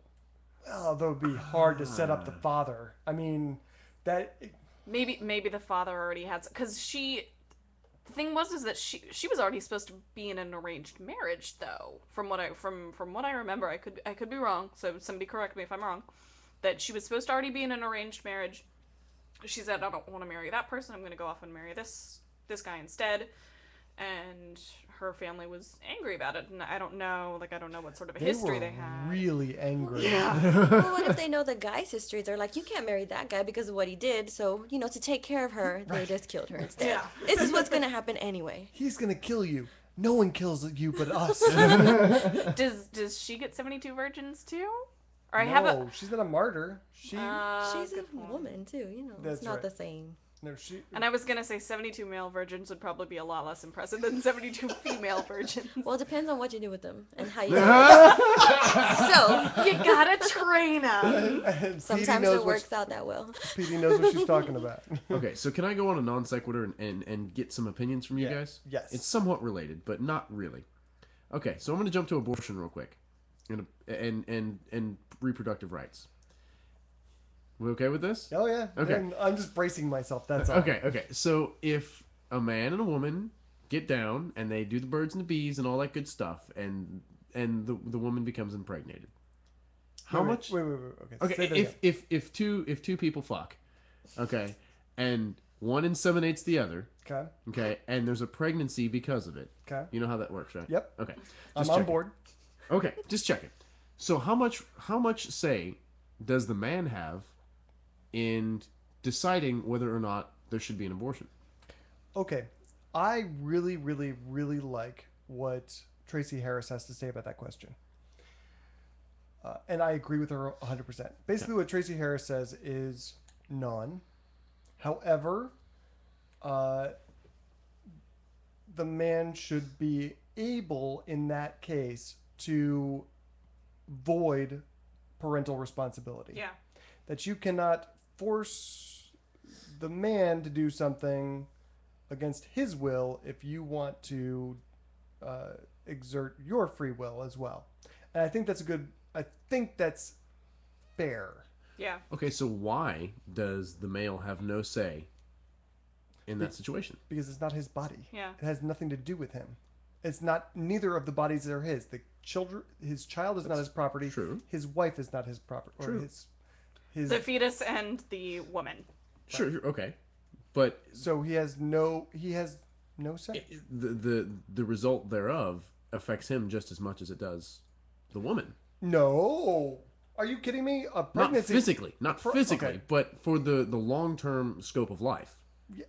Oh, that would be hard to set up the father. I mean, that... Maybe the father already had, because the thing was that she was already supposed to be in an arranged marriage, though. From what I remember, I could be wrong. So somebody correct me if I'm wrong. That she was supposed to already be in an arranged marriage. She said, I don't want to marry that person. I'm going to go off and marry this guy instead. And her family was angry about it, and I don't know what sort of a history they had. Really angry. Yeah. Well, what if they know the guy's history? They're like, you can't marry that guy because of what he did. So, to take care of her, they just killed her instead. Yeah. This is what's going to happen anyway. He's gonna kill you. No one kills you but us. Does she get 72 virgins too? Or No, she's not a martyr. She's a good point. woman, too. That's it's not right. the same. No, she. And I was gonna say 72 male virgins would probably be a lot less impressive than 72 female virgins. Well, it depends on what you do with them and how you do it. So, You gotta train them. sometimes it works out that well. Petey knows what she's talking about. Okay, so can I go on a non sequitur and get some opinions from you guys? Yes. It's somewhat related, but not really. Okay, so I'm going to jump to abortion real quick, and reproductive rights. We okay with this? Oh yeah. Okay. And I'm just bracing myself. That's all. Okay. So if a man and a woman get down and they do the birds and the bees and all that good stuff, and the woman becomes impregnated, how much? Wait. Okay. Say that Okay. again. If two people fuck, okay, and one inseminates the other, okay, and there's a pregnancy because of it. Okay. You know how that works, right? Yep. Okay. I'm Just on checking. board. Okay, just check it. So how much say does the man have in deciding whether or not there should be an abortion? Okay. I really, really, really like what Tracy Harris has to say about that question. And I agree with her 100%. Basically, what Tracy Harris says is none. However, the man should be able, in that case, to void parental responsibility. Yeah. That you cannot force the man to do something against his will if you want to exert your free will as well. And I think that's fair. Yeah. Okay, so why does the male have no say in that situation? Because it's not his body. Yeah. It has nothing to do with him. It's not, neither of the bodies are his. His child is not his property. True. His wife is not his property. Or True. his The fetus and the woman. Sure, okay. But So he has no sex. the result thereof affects him just as much as it does the woman. No. Are you kidding me? A pregnancy. Not physically, okay. but for the long-term scope of life.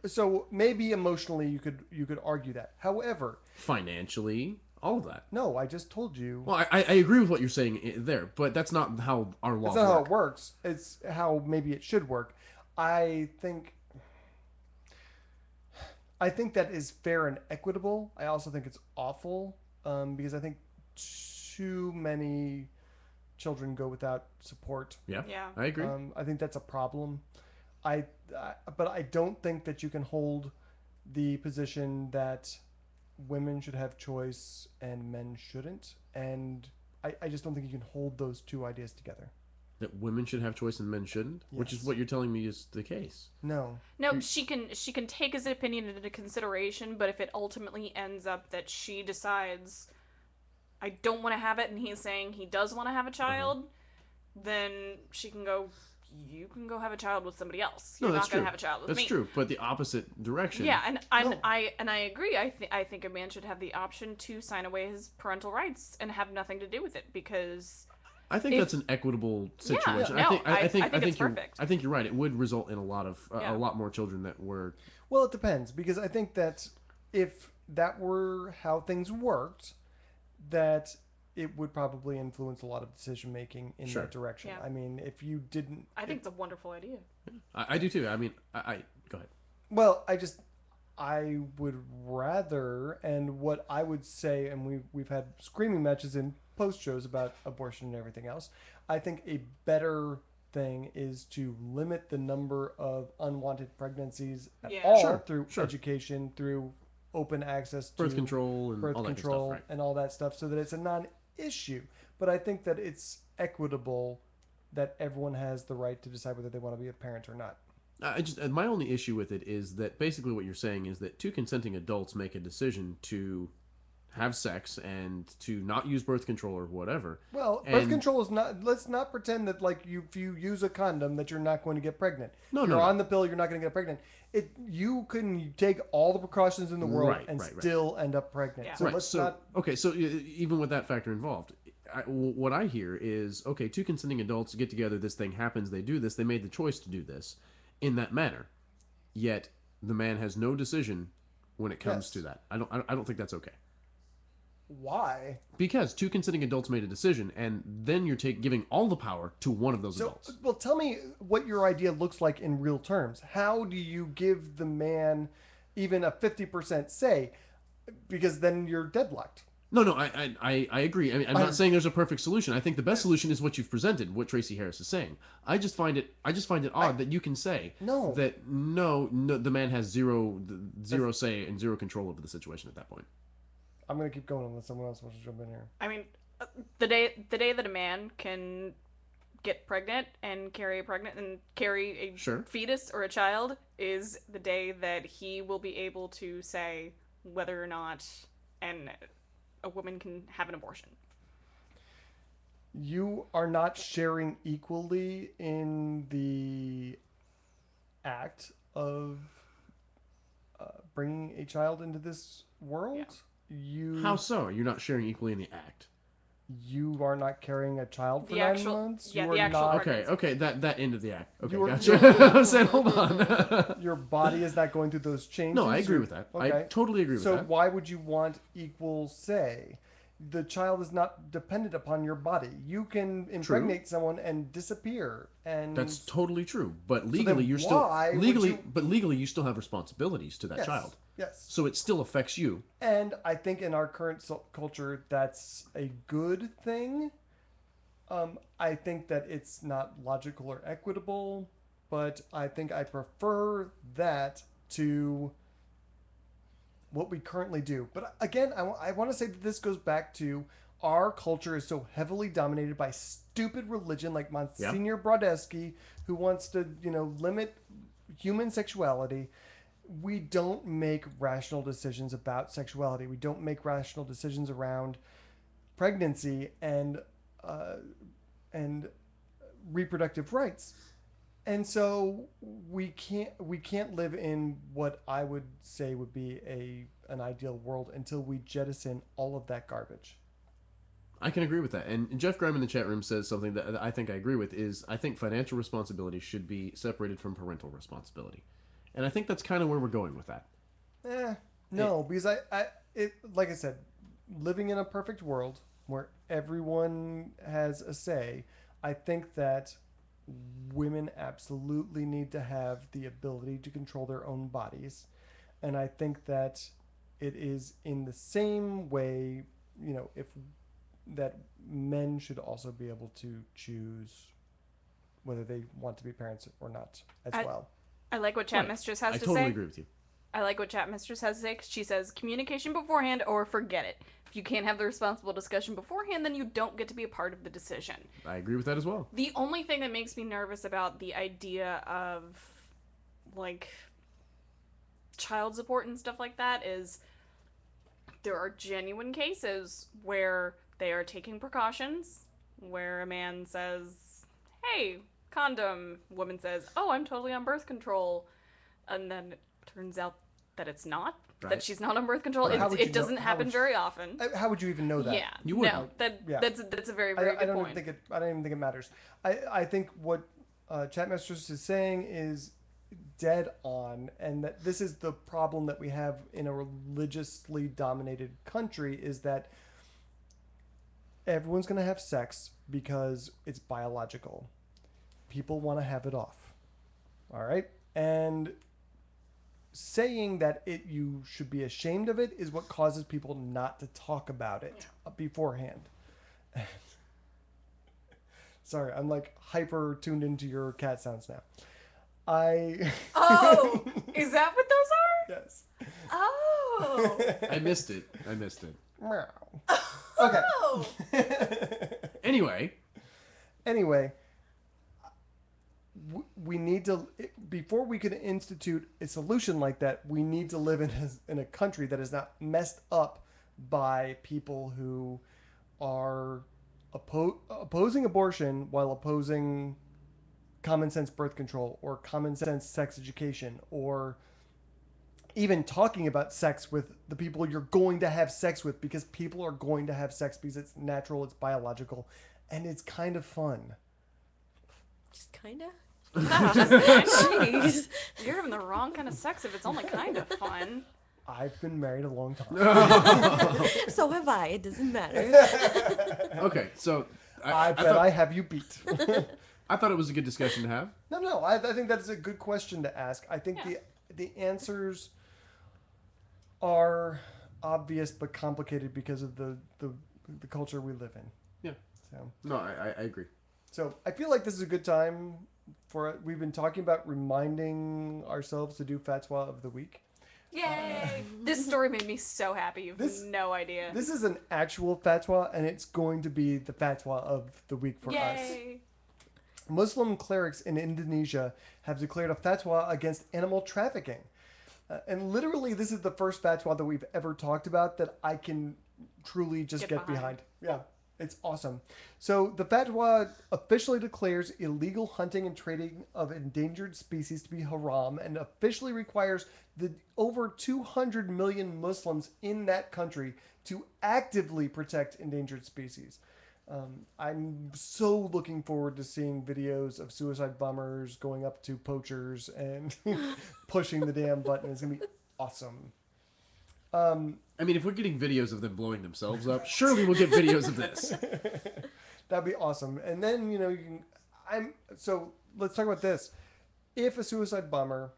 So maybe emotionally you could argue that. However, Financially, all of that. no, I just told you. Well, I agree with what you're saying there, but that's not how our laws That's not how work. it works. It's how maybe it should work. I think that is fair and equitable. I also think it's awful because I think too many children go without support. Yeah, Yeah. I agree. I think that's a problem. But I don't think that you can hold the position that women should have choice and men shouldn't. And I just don't think you can hold those two ideas together. That women should have choice and men shouldn't, which is Yes. what you're telling me is the case. No. No, she can take his opinion into consideration, but if it ultimately ends up that she decides I don't want to have it and he's saying he does want to have a child, then she can go, you can go have a child with somebody else. You're not going to have a child with me. That's true, but the opposite direction. Yeah, and I agree. I think a man should have the option to sign away his parental rights and have nothing to do with it because I think that's an equitable situation. no, I think it's you're, perfect. I think you're right. It would result in a lot more children that were. Well, it depends because I think that if that were how things worked, that it would probably influence a lot of decision making in that direction. Yeah. I mean, if you didn't, I think it's a wonderful idea. I do too. I mean, I go ahead. well, I would rather, and what I would say, and we've had screaming matches in post shows about abortion and everything else. I think a better thing is to limit the number of unwanted pregnancies at all through education, through open access to Birth control and all that good stuff, right? and all that stuff, so that it's a non-issue. But I think that it's equitable that everyone has the right to decide whether they want to be a parent or not. My only issue with it is that basically what you're saying is that two consenting adults make a decision to have sex and to not use birth control or whatever. Well, birth control is not. Let's not pretend that like if you use a condom that you're not going to get pregnant. If you're on the pill, you're not going to get pregnant. You can take all the precautions in the world and still end up pregnant. Yeah. So let's not. Okay, so even with that factor involved, what I hear is okay. Two consenting adults get together. This thing happens. They do this. They made the choice to do this in that manner. Yet the man has no decision when it comes to that. I don't think that's okay. Why? Because two consenting adults made a decision, and then you're giving all the power to one of those adults. Well, tell me what your idea looks like in real terms. How do you give the man even a 50% say? Because then you're deadlocked. No, I agree. I mean, I'm not saying there's a perfect solution. I think the best solution is what you've presented, what Tracy Harris is saying. I just find it odd that you can say that the man has zero say and zero control over the situation at that point. I'm gonna keep going unless someone else wants to jump in here. I mean, the day that a man can get pregnant and carry a fetus or a child is the day that he will be able to say whether or not a woman can have an abortion. You are not sharing equally in the act of bringing a child into this world. Yeah. How so? You're not sharing equally in the act. You are not carrying a child for 9 months. Yeah, you the are actual not. pregnancy. Okay, that end of the act. Okay, You're- gotcha. I said, hold on. Your body is not going through those changes. No, I agree with that. Okay. I totally agree with that. So why would you want equal say? The child is not dependent upon your body. You can impregnate someone and disappear, and That's totally true. But legally, then you're why still would legally you still have responsibilities to that child. Yes. So it still affects you. And I think in our current culture, that's a good thing. I think that it's not logical or equitable, but I think I prefer that to what we currently do. But again, I want to say that this goes back to our culture is so heavily dominated by stupid religion like Monsignor Brodesky, who wants to, limit human sexuality. We don't make rational decisions about sexuality. We don't make rational decisions around pregnancy and reproductive rights. And so we can't live in what I would say would be an ideal world until we jettison all of that garbage. I can agree with that. And Jeff Grime in the chat room says something that I think I agree with, is I think financial responsibility should be separated from parental responsibility. And I think that's kind of where we're going with that. No, because like I said, living in a perfect world where everyone has a say, I think that women absolutely need to have the ability to control their own bodies. And I think that it is in the same way, if that men should also be able to choose whether they want to be parents or not as well. I like what Chat Mistress has to say. I totally agree with you. I like what Chat Mistress has to say. She says, communication beforehand or forget it. If you can't have the responsible discussion beforehand, then you don't get to be a part of the decision. I agree with that as well. The only thing that makes me nervous about the idea of, like, child support and stuff like that is there are genuine cases where they are taking precautions, where a man says, hey, condom. Woman says, oh, I'm totally on birth control. And then it turns out that it's not. Right. That she's not on birth control. It doesn't happen very often. How would you even know that? Yeah, you would. No, that's a very, very good point. I don't even think it matters. I think what Chat Mistress is saying is dead on, and that this is the problem that we have in a religiously dominated country, is that everyone's going to have sex because it's biological. People want to have it off. All right? And saying that you should be ashamed of it is what causes people not to talk about it beforehand. Sorry, I'm like hyper tuned into your cat sounds now. Oh, is that what those are? Yes. Oh. I missed it. Meow. Okay. Anyway, we need to, before we can institute a solution like that, we need to live in a country that is not messed up by people who are opposing abortion while opposing common sense birth control or common sense sex education, or even talking about sex with the people you're going to have sex with, because people are going to have sex because it's natural, it's biological, and it's kind of fun. Just kind of? Jeez. You're having the wrong kind of sex if it's only kind of fun. I've been married a long time. So have I. It doesn't matter. Okay, so I bet I have you beat. I thought it was a good discussion to have. No. I think that's a good question to ask. I think the answers are obvious but complicated because of the culture we live in. Yeah. So no, I agree. So I feel like this is a good time for it. We've been talking about reminding ourselves to do Fatwa of the Week. Yay! This story made me so happy. You have no idea. This is an actual Fatwa, and it's going to be the Fatwa of the Week for us. Muslim clerics in Indonesia have declared a fatwa against animal trafficking. And literally, this is the first fatwa that we've ever talked about that I can truly just get behind. Yeah, it's awesome. So the fatwa officially declares illegal hunting and trading of endangered species to be haram, and officially requires the over 200 million Muslims in that country to actively protect endangered species. I'm so looking forward to seeing videos of suicide bombers going up to poachers and pushing the damn button. It's going to be awesome. I mean, if we're getting videos of them blowing themselves up, surely we'll get videos of this. That'd be awesome. And then, so let's talk about this. If a suicide bomber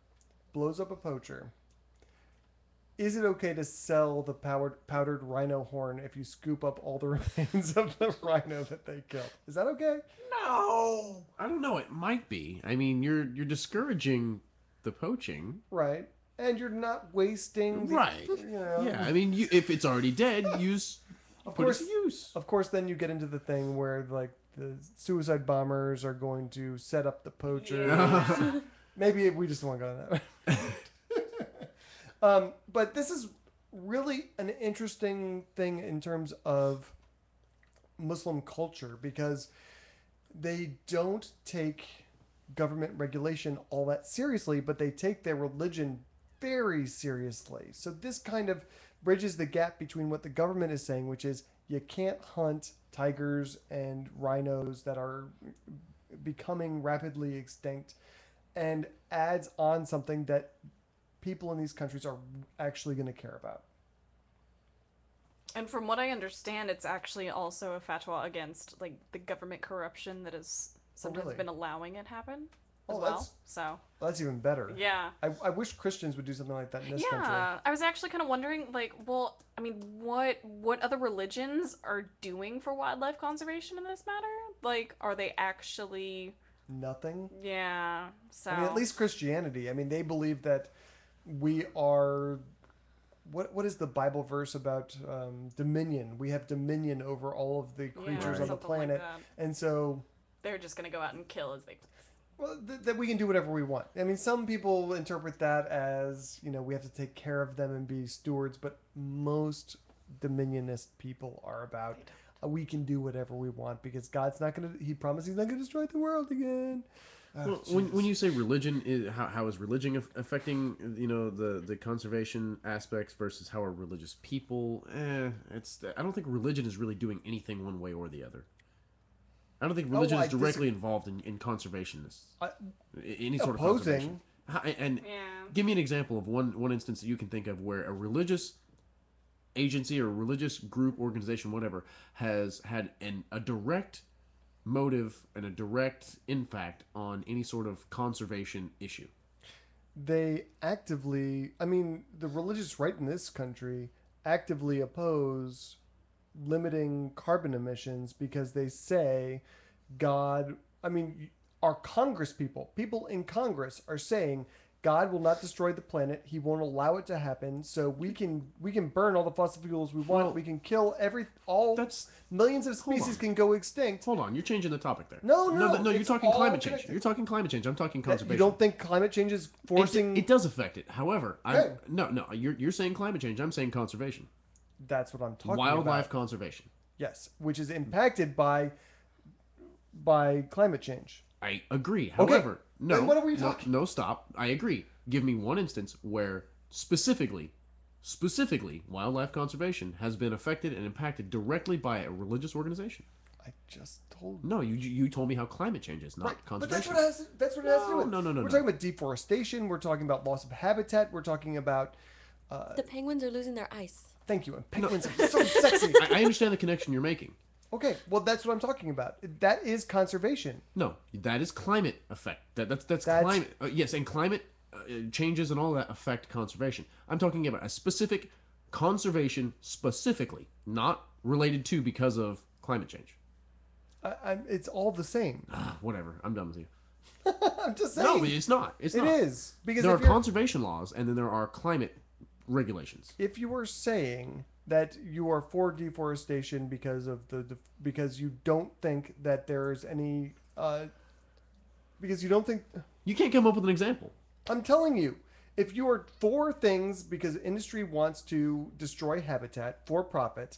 blows up a poacher, is it okay to sell the powdered rhino horn if you scoop up all the remains of the rhino that they killed? Is that okay? No, I don't know. It might be. I mean, you're discouraging the poaching, right? And you're not wasting, right? Yeah. I mean, if it's already dead, put it to use. Of course, then you get into the thing where like the suicide bombers are going to set up the poachers. Yeah. Maybe we just don't want to go that way. But this is really an interesting thing in terms of Muslim culture, because they don't take government regulation all that seriously, but they take their religion very seriously. So this kind of bridges the gap between what the government is saying, which is you can't hunt tigers and rhinos that are becoming rapidly extinct, and adds on something that people in these countries are actually going to care about. And from what I understand, it's actually also a fatwa against like the government corruption that has sometimes really? been allowing it happen as Oh, well. So That's even better. yeah. I wish Christians would do something like that in this country. Yeah, I was actually kind of wondering, like, well, I mean, what other religions are doing for wildlife conservation in this matter? Like, are they actually? Nothing. Yeah. So. I mean, at least Christianity. I mean, they believe that we are. What is the Bible verse about dominion? We have dominion over all of the creatures on the something like planet, that. and so. They're just gonna go out and kill as they please. Well, that we can do whatever we want. I mean, some people interpret that as, we have to take care of them and be stewards, but most dominionist people are about we can do whatever we want because God's not going to, he promised he's not going to destroy the world again. Well, when you say religion, how is religion affecting the conservation aspects versus how are religious people? I don't think religion is really doing anything one way or the other. I don't think religion is directly involved in conservation. Any sort of conservation. And give me an example of one instance that you can think of where a religious agency or a religious group, organization, whatever, has had a direct motive and a direct impact on any sort of conservation issue. They actively, the religious right in this country actively oppose limiting carbon emissions because they say our Congress people in Congress are saying God will not destroy the planet. He won't allow it to happen. So we can burn all the fossil fuels we want. We can kill millions of species can go extinct. Hold on, you're changing the topic there. No, you're talking climate change. connected. You're talking climate change. I'm talking conservation. You don't think climate change is forcing? It does affect it. However, Okay. You're saying climate change. I'm saying conservation. That's what I'm talking about. Wildlife conservation. Yes, which is impacted by climate change. I agree. However, no. Then what are we talking? No, stop. I agree. Give me one instance where specifically, wildlife conservation has been affected and impacted directly by a religious organization. I just told. No, you told me how climate change is, not conservation. But that's what it has to do with. No. We're talking about deforestation. We're talking about loss of habitat. We're talking about. The penguins are losing their ice. Thank you. And penguins are so sexy. I understand the connection you're making. Okay, well that's what I'm talking about. That is conservation. No, that is climate effect. That's climate. Yes, and climate changes and all that affect conservation. I'm talking about a specific conservation specifically, not related to because of climate change. It's all the same. Whatever. I'm done with you. I'm just saying. No, but it's not. It is because there are conservation laws and then there are climate regulations. If you are saying that you are for deforestation because of because you don't think that there's any because you don't think you can't come up with an example. I'm telling you, if you are for things because industry wants to destroy habitat for profit,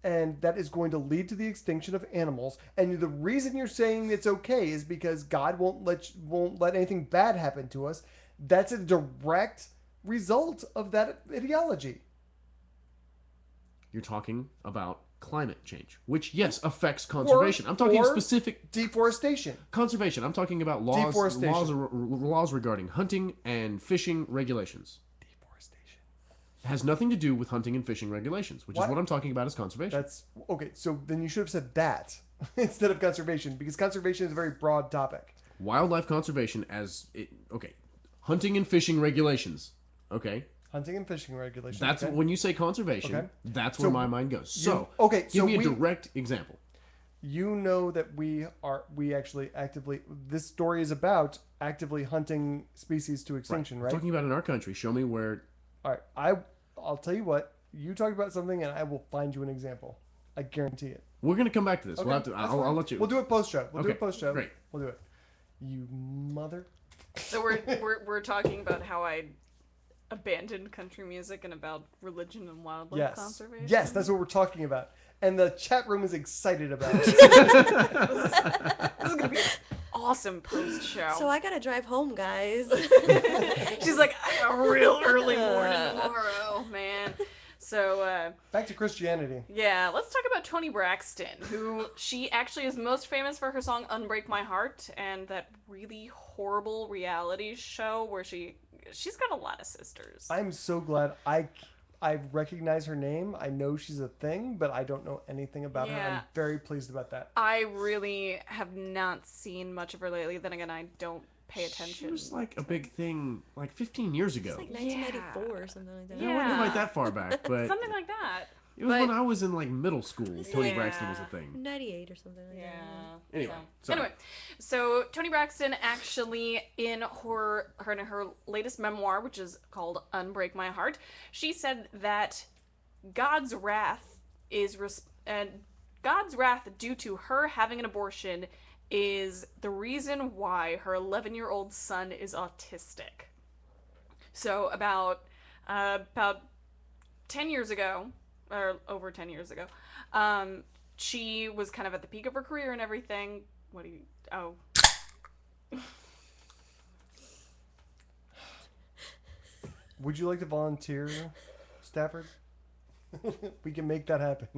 and that is going to lead to the extinction of animals, and the reason you're saying it's okay is because God won't let anything bad happen to us, that's a direct result of that ideology. You're talking about climate change, which yes affects conservation. I'm talking specific deforestation. Conservation. I'm talking about laws regarding hunting and fishing regulations. Deforestation has nothing to do with hunting and fishing regulations, which is what I'm talking about as conservation. That's okay. So then you should have said that instead of conservation, because conservation is a very broad topic. Wildlife conservation hunting and fishing regulations. Okay. Hunting and fishing regulations. That's when you say conservation. Okay. That's where my mind goes. Give me a direct example. You know that we actually actively. This story is about actively hunting species to extinction, right? Talking about in our country. Show me where. All right, I'll tell you what. You talk about something, and I will find you an example. I guarantee it. We're gonna come back to this. Okay, we'll have to. I'll let you. We'll do it post show. We'll do it post show. Great. We'll do it. You mother. So we're talking about how I abandoned country music and about religion and wildlife conservation. Yes, that's what we're talking about. And the chat room is excited about it. This is going to be awesome post show. So I gotta drive home, guys. She's like, I got a real early morning tomorrow, man. So, Back to Christianity. yeah, let's talk about Toni Braxton, who she actually is most famous for her song Unbreak My Heart and that really horrible reality show where she's got a lot of sisters. I'm so glad I recognize her name. I know she's a thing, but I don't know anything about her. Yeah. I'm very pleased about that. I really have not seen much of her lately. Then again, I don't pay She attention. was like a big thing like 15 years ago. It's like 1994 or something like that. Yeah, it wasn't like that far back, but Something like that. it was but- when I was in like middle school. Toni Yeah. Braxton was a thing. 98 or something like Yeah. that. Anyway, So, sorry. so Toni Braxton actually in her latest memoir, which is called Unbreak My Heart, she said that God's wrath God's wrath due to her having an abortion is the reason why her 11-year-old son is autistic. So about 10 years ago, or over 10 years ago, she was kind of at the peak of her career and everything. Would you like to volunteer, Stafford? We can make that happen.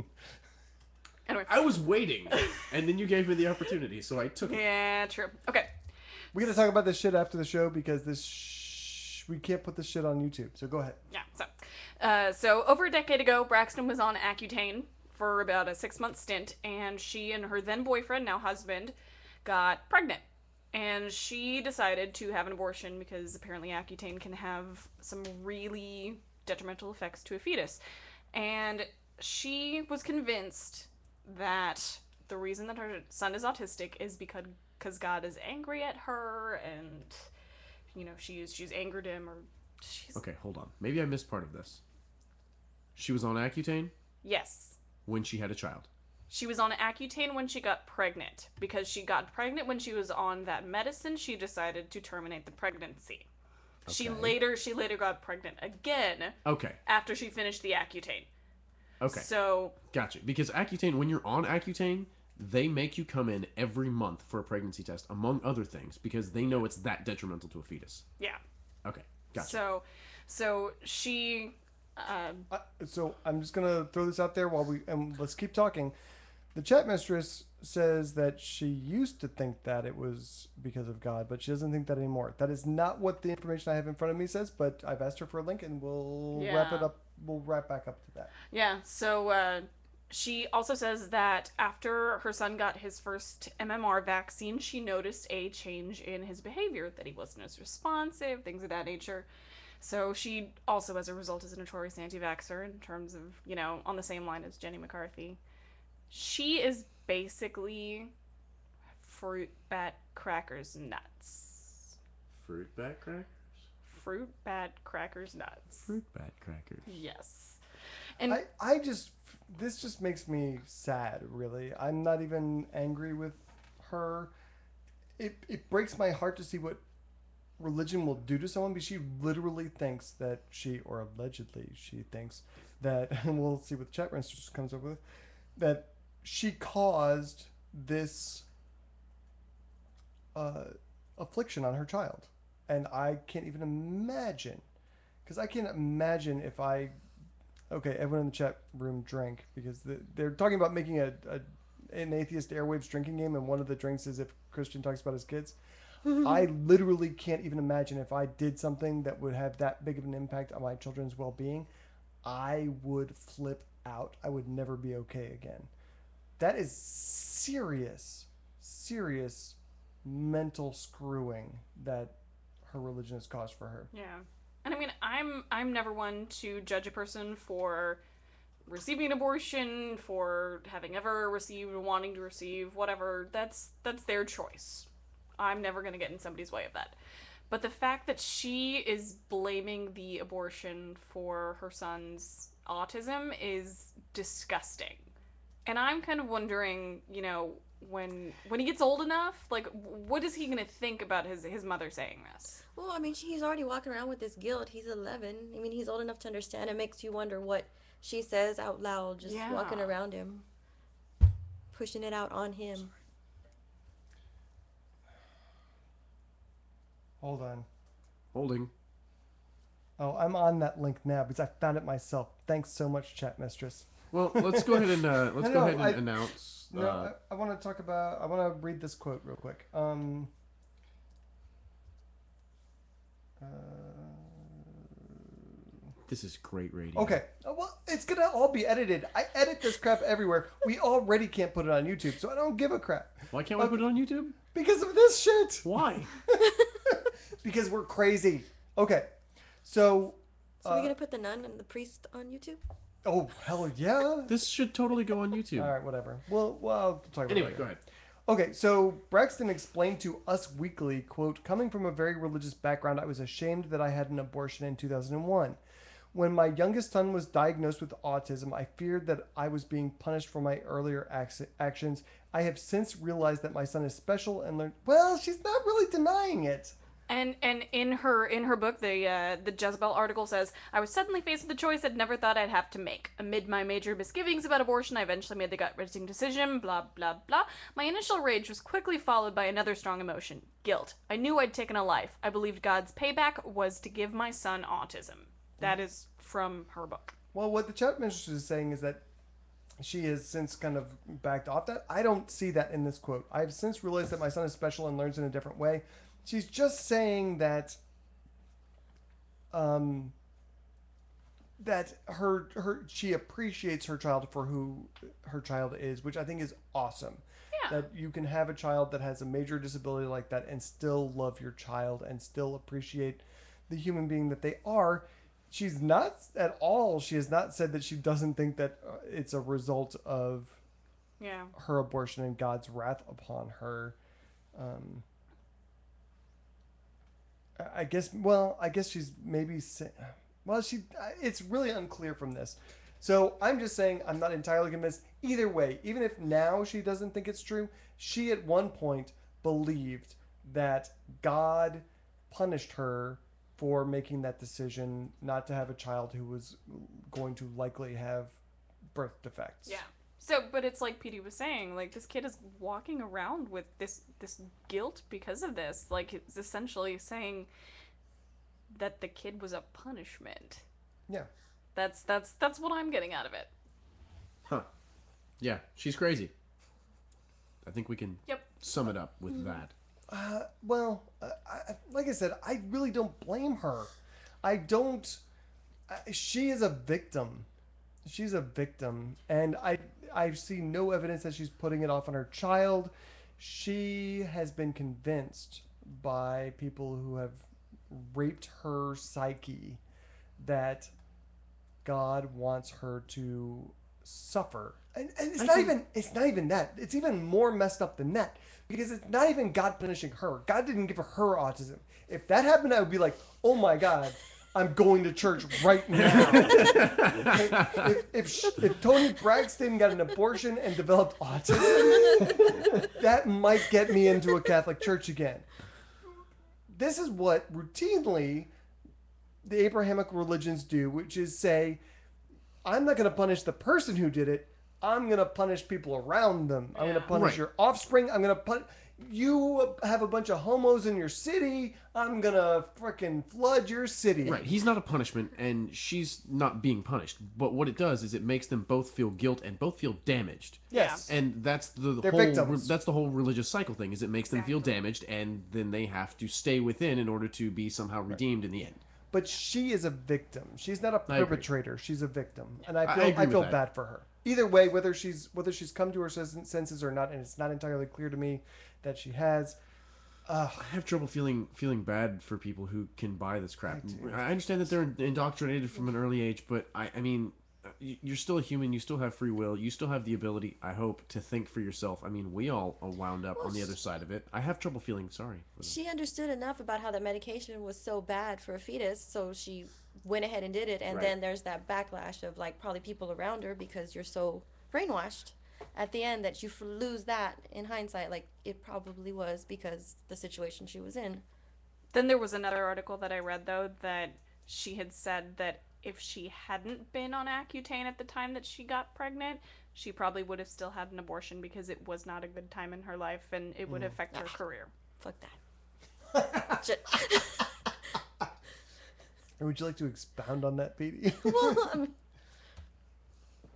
Anyway. I was waiting, and then you gave me the opportunity, so I took it. Yeah, true. Okay. We got to talk about this shit after the show because we can't put this shit on YouTube. So go ahead. Yeah, so over a decade ago, Braxton was on Accutane for about a 6-month stint, and she and her then boyfriend, now husband, got pregnant. And she decided to have an abortion because apparently Accutane can have some really detrimental effects to a fetus. And she was convinced that the reason that her son is autistic is because God is angry at her, and she's angered him, or she's... Okay, hold on. Maybe I missed part of this. She was on Accutane Yes. when she had a child. She was on Accutane when she got pregnant. Because she got pregnant when she was on that medicine, she decided to terminate the pregnancy. She later got pregnant again Okay. after she finished the Accutane. Okay. So, Gotcha. Because Accutane, when you're on Accutane, they make you come in every month for a pregnancy test, among other things, because they know it's that detrimental to a fetus. yeah. Okay. Gotcha. So she... So I'm just gonna throw this out there and let's keep talking. The chat mistress says that she used to think that it was because of God, but she doesn't think that anymore. That is not what the information I have in front of me says, but I've asked her for a link, and we'll wrap it up. We'll wrap back up to that. Yeah, so she also says that after her son got his first MMR vaccine, she noticed a change in his behavior, that he wasn't as responsive, things of that nature. So she also, as a result, is a notorious anti-vaxxer in terms of, on the same line as Jenny McCarthy. She is basically fruit bat crackers nuts. Fruit bat crackers? Fruit bat crackers nuts. Fruit bat crackers. Yes. And This just makes me sad, really. I'm not even angry with her. It breaks my heart to see what religion will do to someone, because she literally thinks that or allegedly she thinks that, and we'll see what the chat room comes up with, that she caused this affliction on her child. And I can't even imagine, because I can't imagine if okay, everyone in the chat room drank, because they're talking about making an Atheist Airwaves drinking game, and one of the drinks is if Christian talks about his kids. I literally can't even imagine if I did something that would have that big of an impact on my children's well-being. I would flip out. I would never be okay again. That is serious mental screwing that her religion has caused for her. yeah. And I mean, I'm never one to judge a person for receiving an abortion, for having ever received, wanting to receive, whatever. That's their choice. I'm never going to get in somebody's way of that. But the fact that she is blaming the abortion for her son's autism is disgusting. And I'm kind of wondering, when he gets old enough, like, what is he going to think about his mother saying this? Well, I mean, he's already walking around with this guilt. He's 11. I mean, he's old enough to understand. It makes you wonder what she says out loud, just walking around him, pushing it out on him. Hold on. Holding. Oh, I'm on that link now because I found it myself. Thanks so much, chat mistress. Well, let's go ahead and announce. No, I want to talk about. I want to read this quote real quick. This is great radio. Okay. Well, it's gonna all be edited. I edit this crap everywhere. We already can't put it on YouTube, so I don't give a crap. Why can't we put it on YouTube? Because of this shit. Why? Because we're crazy. Okay. So. So we're gonna put the nun and the priest on YouTube? Oh hell yeah! This should totally go on YouTube. All right, whatever. Well, I'll talk about it Anyway, later. go ahead. Okay, so Braxton explained to Us Weekly, quote, "Coming from a very religious background, I was ashamed that I had an abortion in 2001. When my youngest son was diagnosed with autism, I feared that I was being punished for my earlier actions. I have since realized that my son is special and learned." Well, she's not really denying it. And in her book, the Jezebel article says, "I was suddenly faced with a choice I'd never thought I'd have to make. Amid my major misgivings about abortion, I eventually made the gut-wrenching decision, blah, blah, blah. My initial rage was quickly followed by another strong emotion, guilt. I knew I'd taken a life. I believed God's payback was to give my son autism." That is from her book. Well, what the chat mistress is saying is that she has since kind of backed off that. I don't see that in this quote. I've since realized that my son is special and learns in a different way. She's just saying that that she appreciates her child for who her child is, which I think is awesome. Yeah. That you can have a child that has a major disability like that and still love your child and still appreciate the human being that they are. She's not at all. She has not said that she doesn't think that it's a result of her abortion and God's wrath upon her. I guess she's maybe it's really unclear from this. So I'm just saying I'm not entirely convinced. Either way, even if now she doesn't think it's true, she at one point believed that God punished her for making that decision not to have a child who was going to likely have birth defects. Yeah. So, but it's like Petey was saying, like, this kid is walking around with this guilt because of this. Like, it's essentially saying that the kid was a punishment. Yeah. That's what I'm getting out of it. Huh. Yeah, she's crazy. I think we can sum it up with that. Like I said, I really don't blame her. She is a victim. She's a victim, and I see no evidence that she's putting it off on her child. She has been convinced by people who have raped her psyche that God wants her to suffer. And it's not even that. It's even more messed up than that. Because it's not even God punishing her. God didn't give her autism. If that happened, I would be like, oh my God, I'm going to church right now. if Tony Braxton got an abortion and developed autism, that might get me into a Catholic church again. This is what routinely the Abrahamic religions do, which is say, I'm not going to punish the person who did it. I'm going to punish people around them. I'm going to punish your offspring. I'm going to punish... You have a bunch of homos in your city. I'm going to freaking flood your city. Right. He's not a punishment, and she's not being punished. But what it does is it makes them both feel guilt and both feel damaged. Yes. And that's They're whole victims. that's the whole religious cycle thing, is it makes them feel damaged, and then they have to stay within in order to be somehow redeemed in the end. But she is a victim. She's not a perpetrator. She's a victim, and I agree feel with that. bad for her. Either way, whether she's come to her senses or not, and it's not entirely clear to me that she has. I have trouble feeling bad for people who can buy this crap. I understand that they're indoctrinated from an early age, but I mean, you're still a human. You still have free will. You still have the ability, I hope, to think for yourself. I mean, we all are wound up on the other side of it. I have trouble feeling sorry for them. She understood enough about how the medication was so bad for a fetus, so she went ahead and did it. And then there's that backlash of like probably people around her because you're so brainwashed at the end that you lose that in hindsight. Like it probably was because the situation she was in. Then there was another article that I read, though, that she had said that if she hadn't been on Accutane at the time that she got pregnant, she probably would have still had an abortion because it was not a good time in her life and it would affect her career. Fuck that. Would you like to expound on that, Petey? Well, I mean,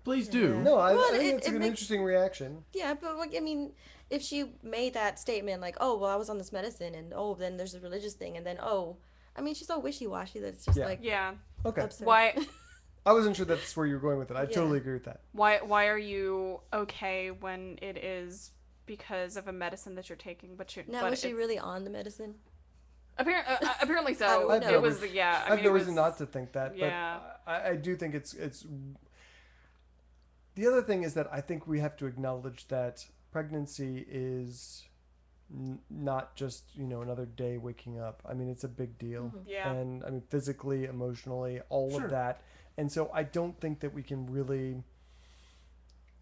Please do. No, I Well, think it- it's it an makes- interesting reaction. yeah, but like, I mean, if she made that statement like, "Oh, well, I was on this medicine," and oh, then there's a religious thing, and then oh, I mean, she's so wishy-washy that it's just Yeah. like Yeah. Okay. absurd. Why I wasn't sure that's where you were going with it. I Yeah. totally agree with that. why are you okay when it is because of a medicine that you're taking, but you're Now, but was she it's- really on the medicine? apparently I so. don't know. It was yeah. I have mean, no it was, reason not to think that, yeah. but I do think it's. The other thing is that I think we have to acknowledge that pregnancy is not just another day waking up. I mean, it's a big deal, Yeah. and I mean physically, emotionally, all Sure. of that. And so I don't think that we can really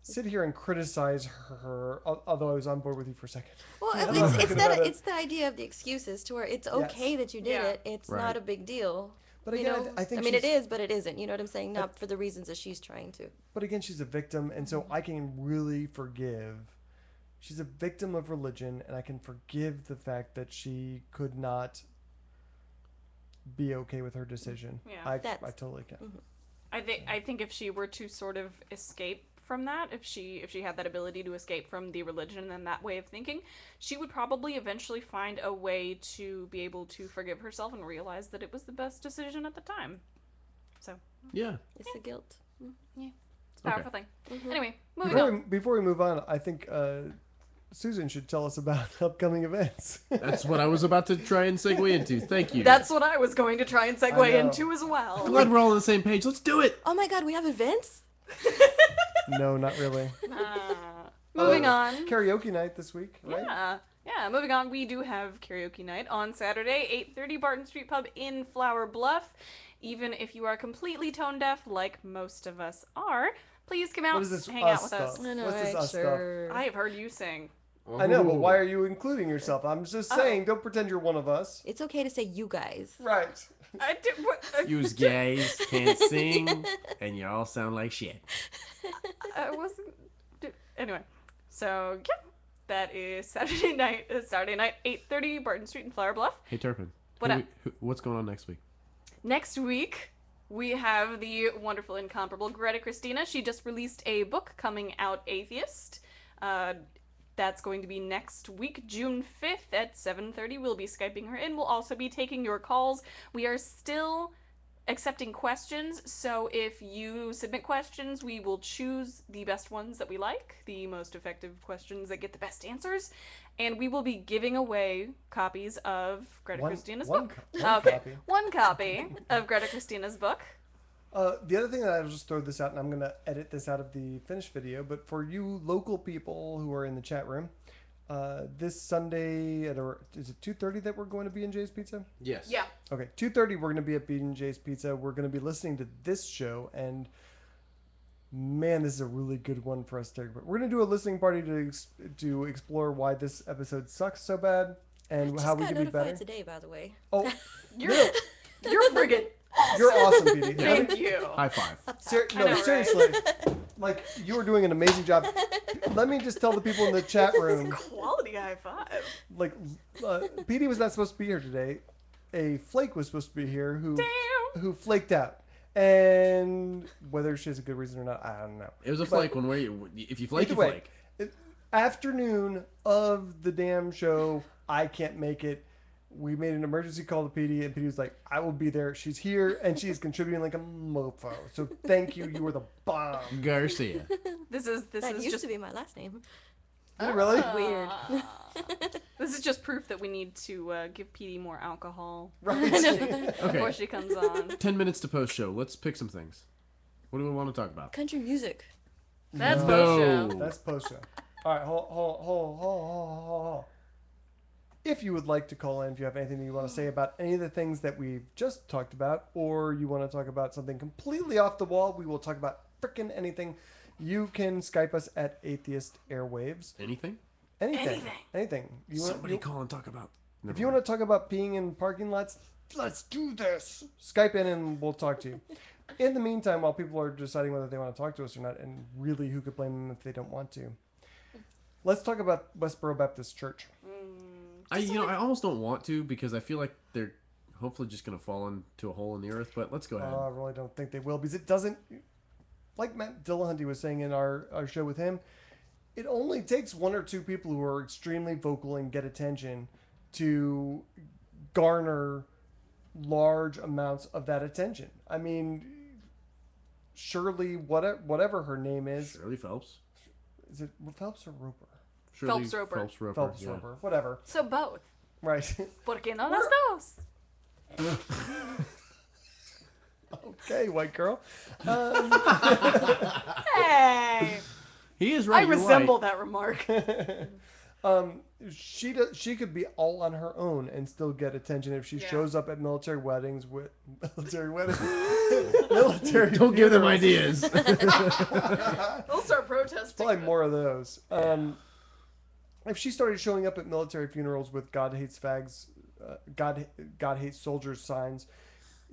sit here and criticize her. Although I was on board with you for a second. Well, I'm at not least thinking about it. it's the idea of the excuses to where it's okay that you did Yeah. it. It's Right. not a big deal. But You again, know? I think mean, it she's- is, but it isn't. You know what I'm saying? Not for the reasons that she's trying to. But again, she's a victim, and so I can really forgive. She's a victim of religion, and I can forgive the fact that she could not be okay with her decision. Yeah. I That's- totally can. I think if she were to sort of escape from that, if she had that ability to escape from the religion and that way of thinking, she would probably eventually find a way to be able to forgive herself and realize that it was the best decision at the time. So Yeah. It's the guilt. it's a powerful thing. Mm-hmm. Anyway, moving on. Before we move on, I think Susan should tell us about upcoming events. That's what I was about to try and segue into. Thank you. That's what I was going to try and I segue know. into as well. Glad we're all on the same page. Let's do it. Oh my God, we have events? No, not really. Moving on. Karaoke night this week, right? Yeah, moving on. We do have karaoke night on Saturday, 8:30 Barton Street Pub in Flower Bluff. Even if you are completely tone deaf, like most of us are, please come out What is this hang out us with stuff? us. I know, What's this right? us stuff? Sure. I have heard you sing. I know, but Ooh. why are you including yourself? I'm just saying, don't pretend you're one of us. It's okay to say you guys. Right. I did, what, Yous guys can't sing, and you all sound like shit. I wasn't. Anyway, so yeah, that is Saturday night. 8:30 Barton Street in Flower Bluff. Hey, Turpin. What up? What's going on next week? Next week, we have the wonderful, incomparable Greta Christina. She just released a book coming out, Atheist. That's going to be next week, June 5th at 7:30. We'll be Skyping her in. We'll also be taking your calls. We are still accepting questions, so if you submit questions, we will choose the best ones that we like, the most effective questions that get the best answers, and we will be giving away copies of Greta Christina's book. Copy. One copy of Greta Christina's book. The other thing that I'll just throw this out, and I'm going to edit this out of the finished video, but for you local people who are in the chat room, this Sunday is it 2:30 that we're going to B&J's Pizza? Yes. Yeah. Okay, 2:30 we're going to be at B&J's Pizza. We're going to be listening to this show, and man, this is a really good one for us to. We're going to do a listening party to explore why this episode sucks so bad and Just how we got can be better. notified today, by the way. Oh, You're friggin' you're awesome, Petey. Thank you. High five. I know, right? Seriously, like you are doing an amazing job. Let me just tell the people in the chat room, Quality high five. like, Petey was not supposed to be here today. A flake was supposed to be here who flaked out, and whether she has a good reason or not, I don't know. It was a flake one where if you flake, Either you way, flake. afternoon of the damn show, I can't make it. We made an emergency call to Petey, and Petey was like, I will be there. She's here, and she's contributing like a mofo. So thank you. You were the bomb. Garcia. This is That used just to be my last name. Did it really? Weird. this is just proof that we need to give Petey more alcohol Right. before Okay. she comes on. 10 minutes to post show. Let's pick some things. What do we want to talk about? Country music. That's No. post show. That's post show. All right, hold. If you would like to call in, if you have anything that you want to say about any of the things that we've just talked about, or you want to talk about something completely off the wall, we will talk about frickin' anything. You can Skype us at Atheist Airwaves. Anything? Anything. Somebody call and talk about. If you want to talk about peeing in parking lots, let's do this. Skype in and we'll talk to you. In the meantime, while people are deciding whether they want to talk to us or not, and really who could blame them if they don't want to, let's talk about Westboro Baptist Church. I almost don't want to because I feel like they're hopefully just gonna fall into a hole in the earth. But let's go ahead. I really don't think they will because it doesn't. Like Matt Dillahunty was saying in our show with him, it only takes one or two people who are extremely vocal and get attention to garner large amounts of that attention. I mean, Shirley, whatever her name is. Shirley Phelps. Is it Phelps or Roper? Shirley Phelps Roper. Phelps Roper. Phelps yeah. Roper. Whatever. So both. Right. ¿Por qué no las dos? Okay, white girl. Hey! He is right. I resemble that remark. She could be all on her own and still get attention if she shows up at military weddings with military. Don't give them funerals. ideas. They'll start protesting. Probably more of those. If she started showing up at military funerals with "God hates fags," God hates soldiers" signs,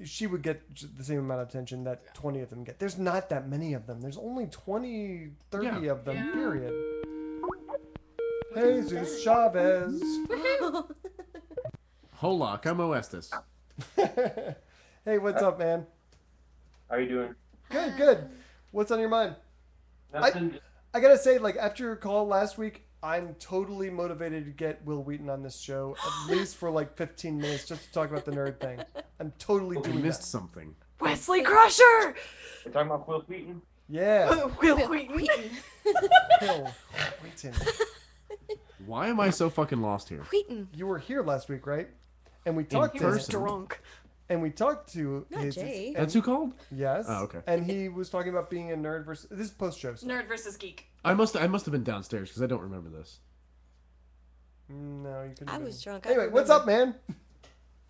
she would get the same amount of attention that 20 of them get. There's not that many of them. There's only 20, 30 of them, period. Jesus Chavez. Hola, como estas? Hey, what's up, man? How are you doing? Good. What's on your mind? Nothing. I gotta say, like, after your call last week, I'm totally motivated to get Will Wheaton on this show, at least for like 15 minutes, just to talk about the nerd thing. I'm totally You doing missed that. something. Wesley Crusher! We're talking about Will Wheaton. Yeah. Will Wheaton. Will Wheaton. Why am I so fucking lost here? Wheaton. You were here last week, right? And we talked He to was him. drunk. And we talked to Not Jay. and- That's who called? Yes. Oh, okay. And he was talking about being a nerd versus this is post show stuff. Nerd versus geek. I must have been downstairs because I don't remember this. No, you couldn't. I have was been. drunk. I Anyway, what's up, man?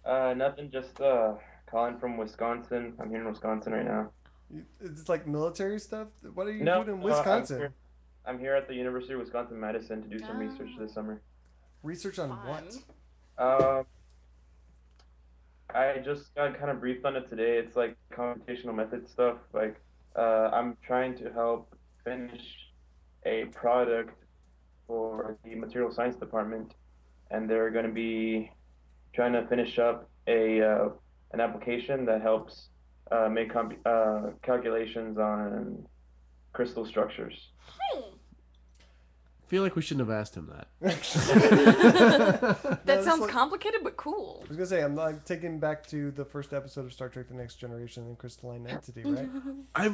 Nothing. Just calling from Wisconsin. I'm here in Wisconsin right now. It's like military stuff. What are you No, doing in no, Wisconsin? I'm here at the University of Wisconsin-Madison to do some research this summer. Research on Fun. what? I just got kind of briefed on it today. It's like computational method stuff. Like, I'm trying to help finish a product for the material science department, and they're going to be trying to finish up an application that helps make calculations on crystal structures. I feel like we shouldn't have asked him that. That it's sounds like- complicated but cool. I was gonna say I'm taking back to the first episode of Star Trek: The Next Generation and Crystalline Entity, right?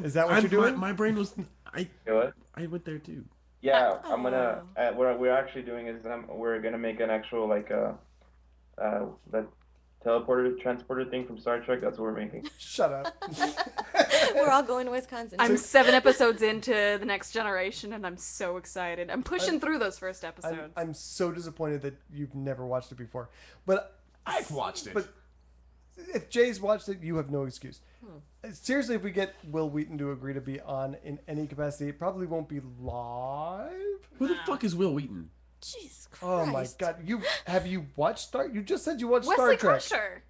Is that what you're doing? My brain was. You know what? I went there too. Yeah, I'm gonna. What we're actually doing is we're gonna make an actual that transporter thing from Star Trek. That's what we're making. Shut up. We're all going to Wisconsin. I'm 7 episodes into The Next Generation, and I'm so excited. I'm pushing through those first episodes. I'm so disappointed that you've never watched it before. But I've watched it. But if Jay's watched it, you have no excuse. Seriously, if we get Will Wheaton to agree to be on in any capacity, it probably won't be live. Who the fuck is Will Wheaton? Jesus Christ. Oh my god! Have you watched Star? You just said you watched Wesley Star Trek. Crusher.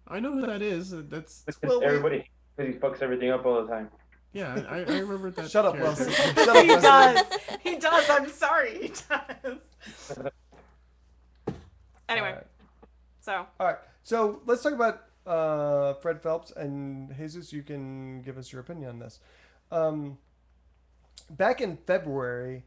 I know who that is. That's Well, Everybody, because he fucks everything up all the time. yeah. I remember that. Shut up, character. Wilson. Shut up, He Wilson. does. He does. I'm sorry. He does. Anyway, Alright. so All right, so let's talk about Fred Phelps and Jesus. You can give us your opinion on this. Back in February,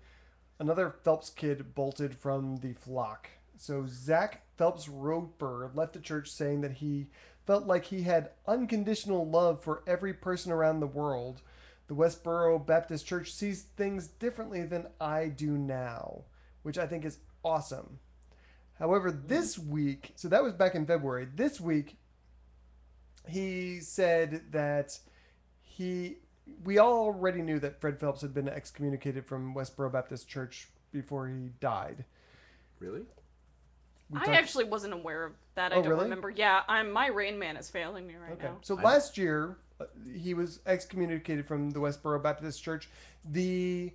another Phelps kid bolted from the flock. So Zach Phelps Roper left the church saying that he felt like he had unconditional love for every person around the world. The Westboro Baptist Church sees things differently than I do now, which I think is awesome. However, this week, so that was back in February. This week, he said that we already knew that Fred Phelps had been excommunicated from Westboro Baptist Church before he died. Really? I actually wasn't aware of that. I Oh, don't really? remember. Yeah, my Rain Man is failing me right now. So last year, he was excommunicated from the Westboro Baptist Church. The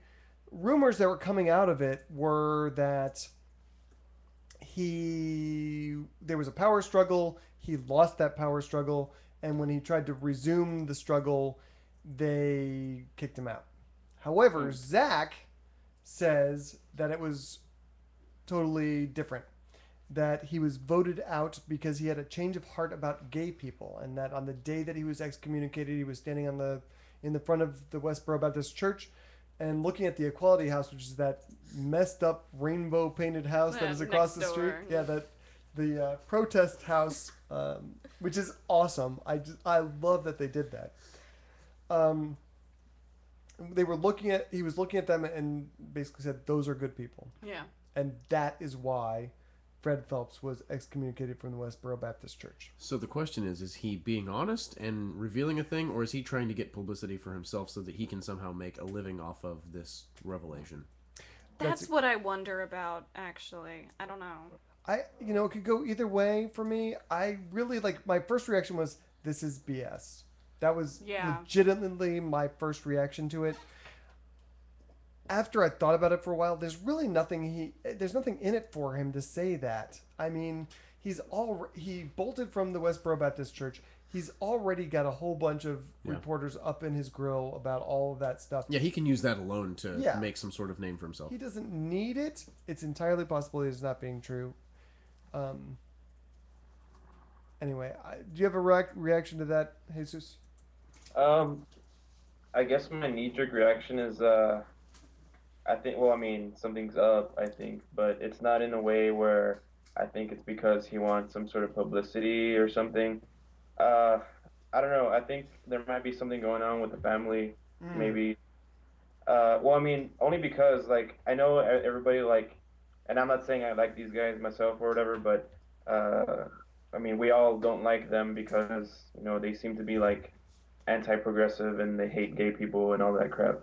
rumors that were coming out of it were that there was a power struggle. He lost that power struggle, and when he tried to resume the struggle, they kicked him out. However, Zach says that it was totally different. that he was voted out because he had a change of heart about gay people, and that on the day that he was excommunicated, he was standing in the front of the Westboro Baptist Church and looking at the Equality House, which is that messed up rainbow painted house that is across the next street. door. Yeah, the protest house, which is awesome. I love that they did that. He was looking at them and basically said, those are good people. Yeah. And that is why Fred Phelps was excommunicated from the Westboro Baptist Church. So the question is he being honest and revealing a thing, or is he trying to get publicity for himself so that he can somehow make a living off of this revelation? That's what I wonder about, actually. I don't know. It could go either way for me. I really my first reaction was, this is BS. That was legitimately my first reaction to it. After I thought about it for a while, there's really nothing in it for him to say that. I mean, he bolted from the Westboro Baptist Church. He's already got a whole bunch of reporters up in his grill about all of that stuff. Yeah, he can use that alone to make some sort of name for himself. He doesn't need it. It's entirely possible it's not being true. Anyway, do you have a reaction to that, Jesus? I guess my knee-jerk reaction is, I think, something's up, I think, but it's not in a way where I think it's because he wants some sort of publicity or something. I don't know. I think there might be something going on with the family, maybe. Only because, I know everybody, and I'm not saying I like these guys myself or whatever, but, we all don't like them because, they seem to be, anti-progressive and they hate gay people and all that crap.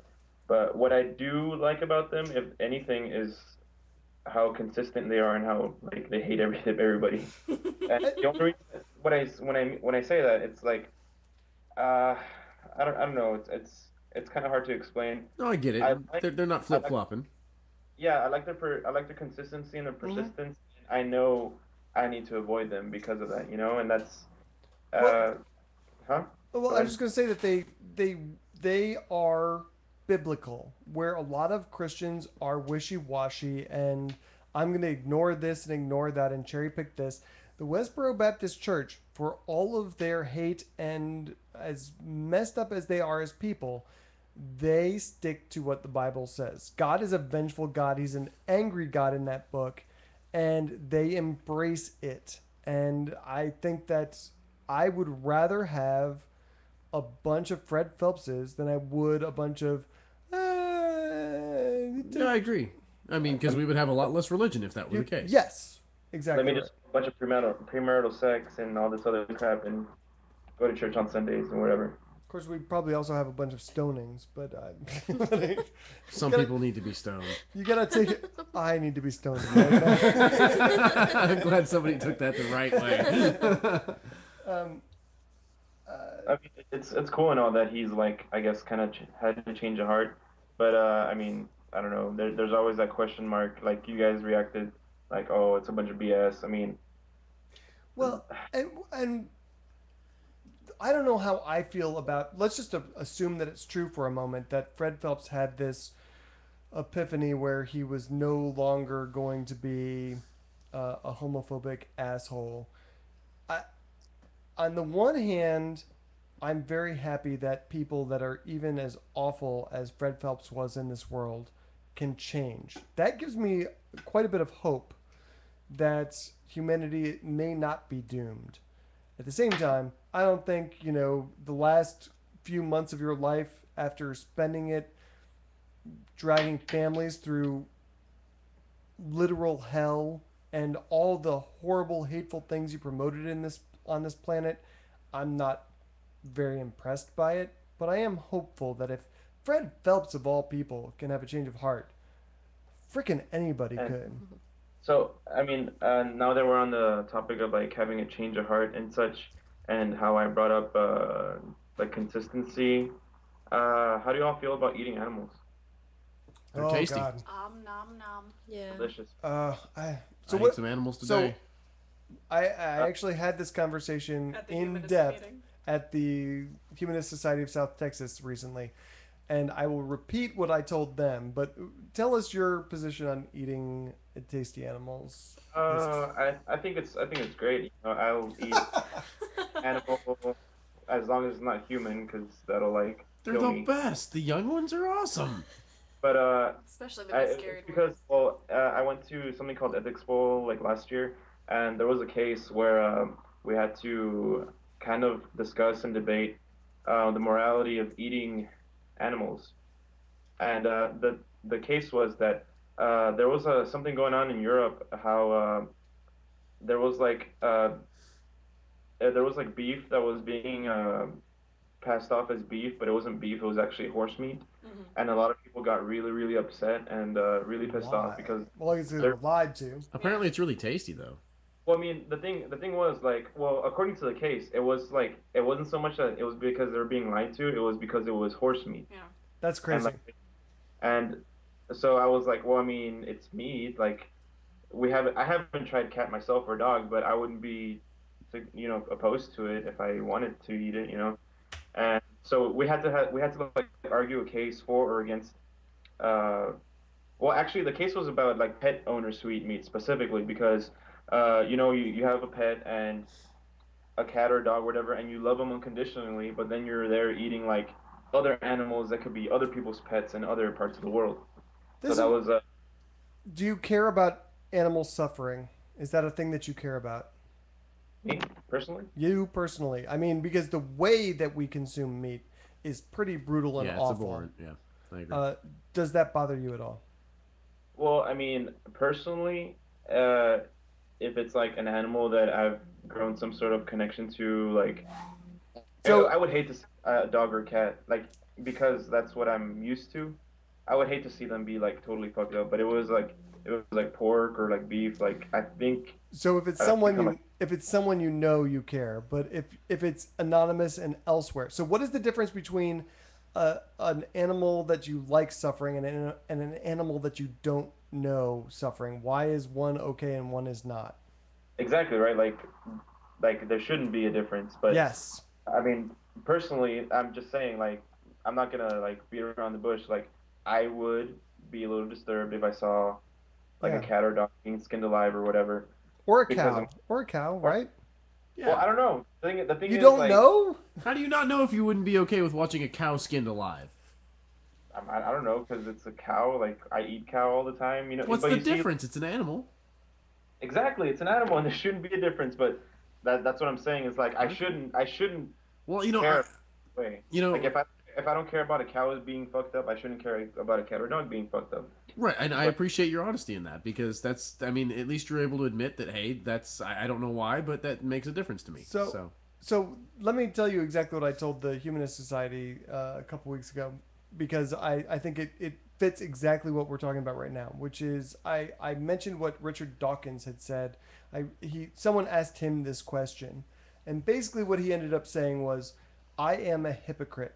But what I do like about them, if anything, is how consistent they are and how they hate everybody. And the only reason, when I say that, it's I don't know. It's kind of hard to explain. No, I get it. They're not flip flopping. I like the consistency and the persistence. Mm-hmm. I know I need to avoid them because of that, and that's. Well, I was just going to say that they are biblical, where a lot of Christians are wishy-washy and I'm going to ignore this and ignore that and cherry pick this. The Westboro Baptist Church, for all of their hate and as messed up as they are as people, they stick to what the Bible says. God is a vengeful God. He's an angry God in that book, and they embrace it. And I think that I would rather have a bunch of Fred Phelpses than I would a bunch of Yeah, I agree. Because we would have a lot less religion if that were the case. Yes, exactly. Let me just a bunch of premarital sex and all this other crap and go to church on Sundays and whatever. Of course, we probably also have a bunch of stonings, but some people need to be stoned. You gotta take it. I need to be stoned. I'm glad somebody took that the right way. It's cool and all that he's I guess kind of had to change of heart, but I don't know. There's always that question mark. You guys reacted oh, it's a bunch of BS. Well, and I don't know how I feel about. Let's just assume that it's true for a moment that Fred Phelps had this epiphany where he was no longer going to be a homophobic asshole. On the one hand, I'm very happy that people that are even as awful as Fred Phelps was in this world can change. That gives me quite a bit of hope that humanity may not be doomed. At the same time, I don't think, the last few months of your life after spending it dragging families through literal hell and all the horrible, hateful things you promoted on this planet, I'm not very impressed by it, but I am hopeful that if Fred Phelps of all people can have a change of heart, freaking anybody could. So, now that we're on the topic of having a change of heart and such, and how I brought up consistency, how do you all feel about eating animals? They're tasty. God. Nom nom. Yeah. Delicious. I ate some animals today. So I actually had this conversation in depth at the Humanist Society of South Texas recently, and I will repeat what I told them. But tell us your position on eating tasty animals? I think it's great. You know, I'll eat animal as long as it's not human, because that'll like They're kill the me. best. The young ones are awesome. But Especially the most it's carried because ones. I went to something called Ethics Bowl like last year, and there was a case where we had to kind of discuss and debate the morality of eating animals, and the case was that there was something going on in Europe, how there was like there was like beef that was being passed off as beef, but it wasn't beef, it was actually horse meat. And a lot of people got really, really upset and really pissed off Why? because Well, I guess they they're, were lied to. Apparently, it's really tasty though. well, I mean, the thing was like, well, according to the case, it was like, it wasn't so much that it was because they were being lied to, it was because it was horse meat. Yeah. That's And crazy. like, and so I was like, well, I mean, it's meat. Like, I haven't tried cat myself or dog, but I wouldn't be, opposed to it if I wanted to eat it, you know. And so we had to like argue a case for or against. Uh, well, actually, the case was about like pet owners who eat meat specifically because, you have a pet and a cat or a dog, or whatever, and you love them unconditionally, but then you're there eating like other animals that could be other people's pets in other parts of the world. So This that is, was do you care about animal suffering? Is that a thing that you care about? me personally. You personally? I mean, because the way that we consume meat is pretty brutal and Yeah, it's awful. abhorrent. Yeah, I agree. Does that bother you at all? Well, I mean, personally, uh, if it's like an animal that I've grown some sort of connection to, like, So- I would hate to see a dog or cat, like, because that's what I'm used to. I would hate to see them be like totally fucked up. But it was like pork or like beef. Like, I think So if it's I've someone become you if it's someone you know, you care. But if it's anonymous and elsewhere, so what is the difference between an animal that you like suffering and an animal that you don't know suffering? Why is one okay and one is not? exactly right. Like there shouldn't be a difference. But Yes. I mean, personally, I'm just saying, like, I'm not gonna like beat around the bush. Like, I would be a little disturbed if I saw like Yeah. a cat or dog being skinned alive or whatever. Or a Because cow. Or a cow, right? Yeah. Well, I don't know. The thing You is, don't like, know? How do you not know if you wouldn't be okay with watching a cow skinned alive? I don't know, because it's a cow. Like, I eat cow all the time. You know. What's but the you see, difference? It's an animal. exactly, it's an animal, and there shouldn't be a difference. But that's what I'm saying. Is like I shouldn't Well, care. Way. you know, Like if I don't care about a cow being fucked up, I shouldn't care about a cat or dog being fucked up. right, and I appreciate your honesty in that because I mean, at least you're able to admit that, hey, I don't know why, but that makes a difference to me. So let me tell you exactly what I told the Humanist Society a couple weeks ago, because I think it fits exactly what we're talking about right now, which is I mentioned what Richard Dawkins had said. Someone asked him this question, and basically what he ended up saying was, I am a hypocrite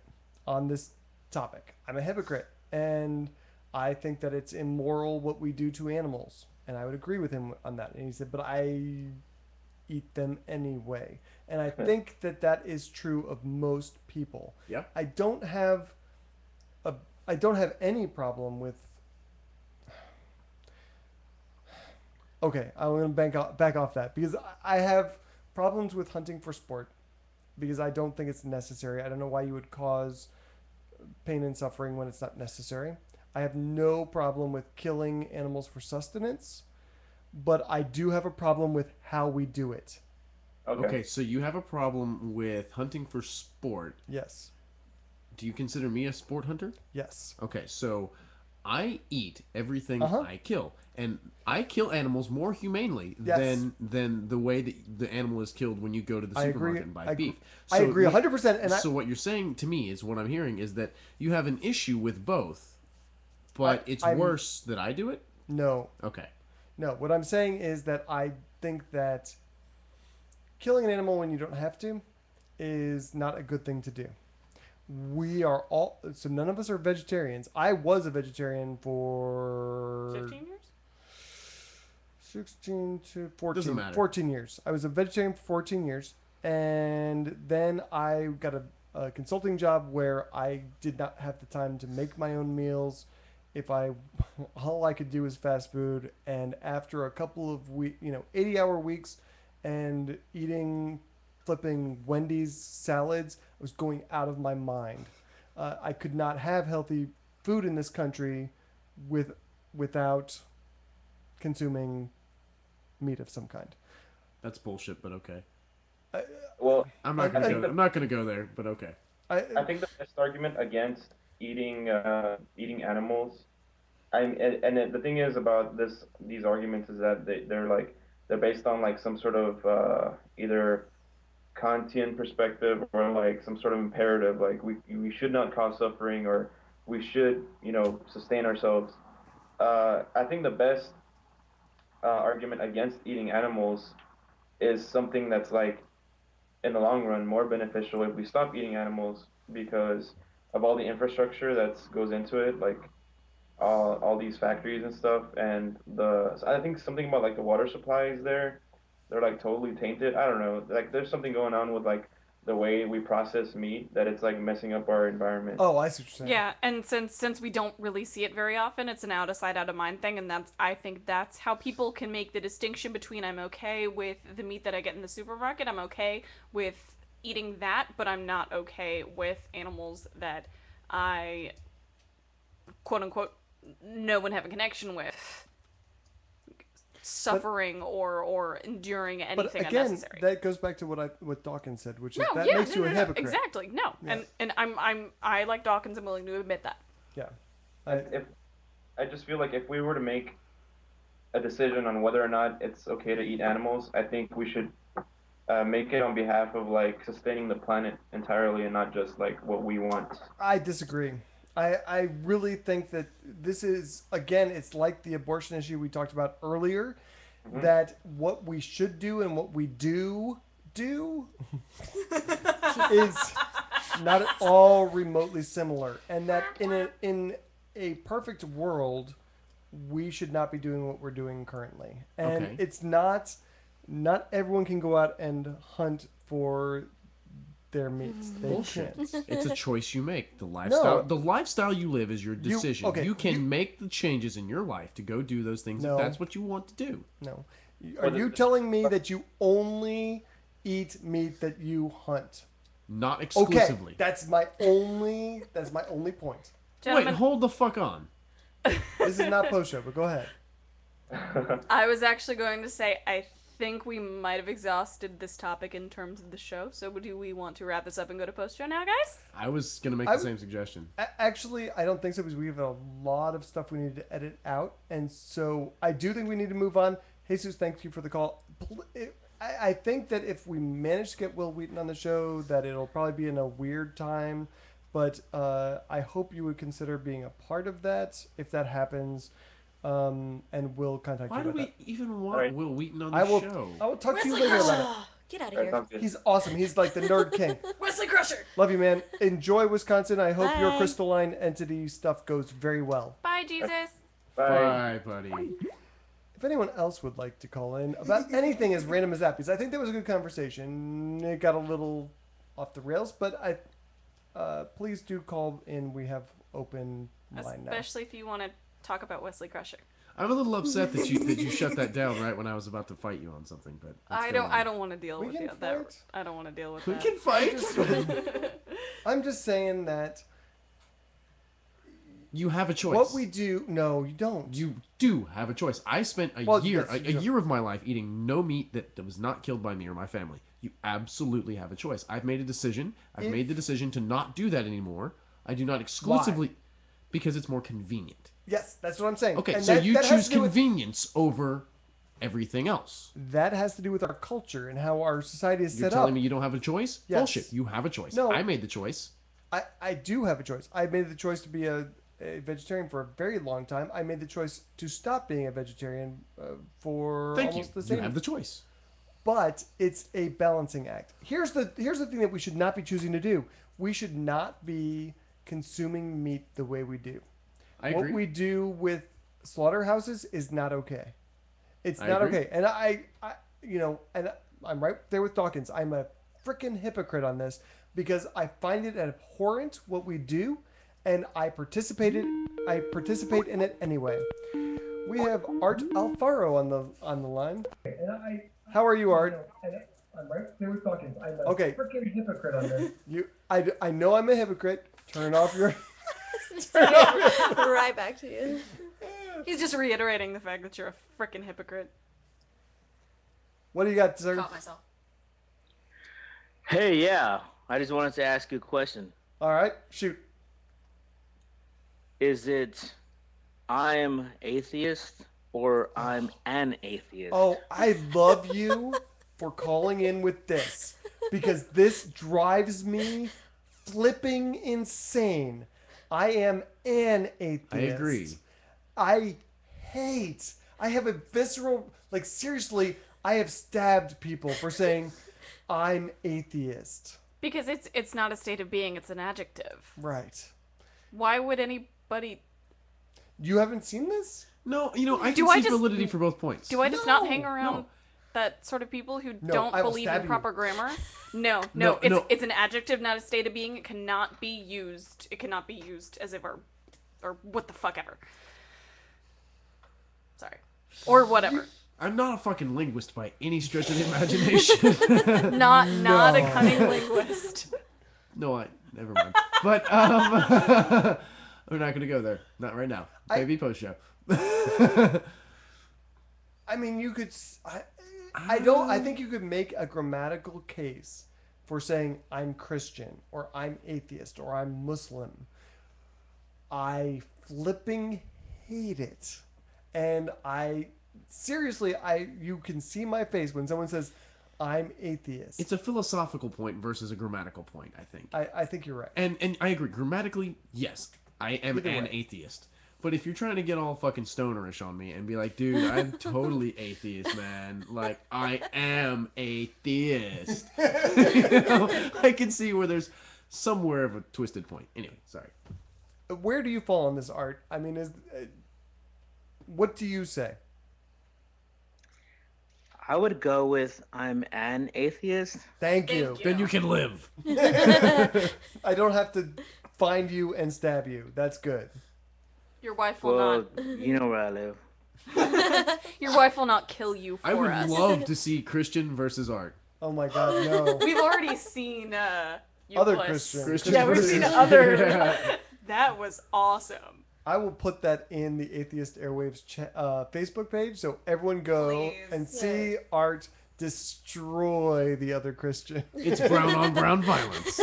on this topic. I'm a hypocrite, and I think that it's immoral what we do to animals, and I would agree with him on that. And he said, but I eat them anyway. And I think that is true of most people. Yeah. I don't have any problem with. Okay, I'm going to back off that, because I have problems with hunting for sport, because I don't think it's necessary. I don't know why you would cause pain and suffering when it's not necessary. I have no problem with killing animals for sustenance, but I do have a problem with how we do it. Okay, so you have a problem with hunting for sport. Yes. Do you consider me a sport hunter? Yes. Okay, so I eat everything Uh-huh. I kill, and I kill animals more humanely Yes. than the way that the animal is killed when you go to the I agree. supermarket and buy beef. I agree 100%. And so what you're saying to me is, what I'm hearing is that you have an issue with both, but it's worse that I do it? No. Okay. No, what I'm saying is that I think that killing an animal when you don't have to is not a good thing to do. We are all, so none of us are vegetarians. I was a vegetarian for 15 years? 16 to 14. Doesn't matter. 14 years. I was a vegetarian for 14 years. And then I got a consulting job where I did not have the time to make my own meals. if I all I could do was fast food, and after a couple of 80-hour weeks and eating flipping Wendy's salads, I was going out of my mind. I could not have healthy food in this country without consuming meat of some kind. That's bullshit, but okay. Well, I'm not gonna go there, but okay. I think the best argument against eating animals, and the thing is about these arguments is that they're based on like some sort of either Kantian perspective or like some sort of imperative, like we should not cause suffering, or we should sustain ourselves. I think the best argument against eating animals is something that's like in the long run more beneficial if we stop eating animals, because of all the infrastructure that goes into it, like all these factories and stuff, and I think something about like the water supplies there, they're like totally tainted. I don't know, like there's something going on with like the way we process meat that it's like messing up our environment. Oh, I see what you're saying. Yeah, and since we don't really see it very often, it's an out of sight, out of mind thing, and I think that's how people can make the distinction between I'm okay with the meat that I get in the supermarket, I'm okay with eating that, but I'm not okay with animals that I quote unquote know and have a connection with suffering or enduring anything but again, unnecessary. That goes back to what Dawkins said, which is No, that yeah, makes you a no, hypocrite. exactly. No. Yeah. And I like Dawkins, I'm willing to admit that. Yeah. I just feel like if we were to make a decision on whether or not it's okay to eat animals, I think we should make it on behalf of like sustaining the planet entirely and not just like what we want. I disagree. I really think that this is, again, it's like the abortion issue we talked about earlier, that what we should do and what we do is not at all remotely similar, and that in a perfect world we should not be doing what we're doing currently. And Okay. it's not everyone can go out and hunt for their meats. They Bullshit. can't. It's a choice you make. The lifestyle you live is your You- decision. okay, You can you- make the changes in your life to go do those things No. if that's what you want to do. No. Are you telling me that you only eat meat that you hunt? Not Okay, exclusively. that's my only point. Gentlemen, Wait, hold the fuck on. This is not post show, but go ahead. I was actually going to say I think we might have exhausted this topic in terms of the show, so do we want to wrap this up and go to post show now, guys? I was gonna make I the w- same suggestion. Actually, I don't think so, because we have a lot of stuff we need to edit out, and so I do think we need to move on. Jesus, thank you for the call. I think that if we manage to get Will Wheaton on the show, that it'll probably be in a weird time, but I hope you would consider being a part of that if that happens, and we'll contact Why you do about we that. even want Alright. Will Wheaton on the I will show? talk to you Wesley later about it. Crusher! Get out of That here. sounds good. He's awesome. He's like the nerd king. Wesley Crusher. Love you, man. Enjoy Wisconsin. I hope your Bye. crystalline entity stuff goes very well. Bye, Jesus. Bye. Bye, buddy. If anyone else would like to call in about anything as random as that, because I think that was a good conversation. It got a little off the rails, but please do call in. We have open line now. Especially if you want to talk about Wesley Crusher. I'm a little upset that you shut that down right when I was about to fight you on something, but let's I go don't. on. I don't want to deal We with can that. fight. I don't want to deal with We that. can fight. I'm just saying that You have a choice. what we do. No, you don't. You do have a choice. I spent a Well, year, yes, a you do. year of my life eating no meat that was not killed by me or my family. You absolutely have a choice. I've made a decision. I've made the decision to not do that anymore. I do not exclusively because it's more convenient. Yes, that's what I'm saying. Okay, And so that- you that has choose to do with- convenience over everything else. That has to do with our culture and how our society is You're set telling up. me you don't have a choice? Yes. Bullshit. You have a choice. No. I made the choice. I do have a choice. I made the choice to be a vegetarian for a very long time. I made the choice to stop being a vegetarian for Thank you. almost the You same. have the choice. But it's a balancing act. Here's the thing that we should not be choosing to do. We should not be consuming meat the way we do. I agree. What we do with slaughterhouses is not okay. It's I not agree. okay. And and I'm right there with Dawkins. I'm a freaking hypocrite on this because I find it abhorrent what we do, and I participate in it anyway. We have Art Alfaro on the line. How are you, Art? I'm right there with talking. I'm a Okay. freaking hypocrite on this. I know I'm a hypocrite. Turn off your. Right back to you. He's just reiterating the fact that you're a freaking hypocrite. What do you got, sir? Caught myself. Hey, yeah. I just wanted to ask you a question. All right, shoot. Is it I'm atheist or I'm an atheist? Oh, I love you for calling in with this because this drives me flipping insane. I am an atheist. I agree. I have a visceral, like, seriously, I have stabbed people for saying I'm atheist. Because it's not a state of being, it's an adjective. Right. Why would anybody... You haven't seen this? No, I Do can I see just- validity for both points. Do I just not hang around that sort of people who No, don't I will believe stab in you. proper grammar? No, No, no. it's an adjective, not a state of being. It cannot be used. It cannot be used as if or what the fuck ever. Sorry. Or whatever. I'm not a fucking linguist by any stretch of the imagination. Not a cunning linguist. No, never mind. But we're not gonna go there. Not right now. Maybe post show. I mean, you could. I think you could make a grammatical case for saying I'm Christian or I'm atheist or I'm Muslim. I flipping hate it, and seriously, you can see my face when someone says I'm atheist. It's a philosophical point versus a grammatical point, I think. I think you're right. And I agree. Grammatically, yes, I am Either an way. atheist. But if you're trying to get all fucking stonerish on me and be like, dude, I'm totally atheist, man. Like, I am atheist. I can see where there's somewhere of a twisted point. Anyway, sorry. Where do you fall on this, Art? I mean, what do you say? I would go with I'm an atheist. Thank you. Then you can live. I don't have to find you and stab you. That's good. Your wife will Well, not. you know where I live. Your wife will not kill you for I would us. love to see Christian versus Art. Oh my God, no. We've already seen Other Euclid. Christians. Yeah, we've seen other. That was awesome. I will put that in the Atheist Airwaves Facebook page, so everyone go Please. and see Art destroy the other Christian. It's brown on brown violence.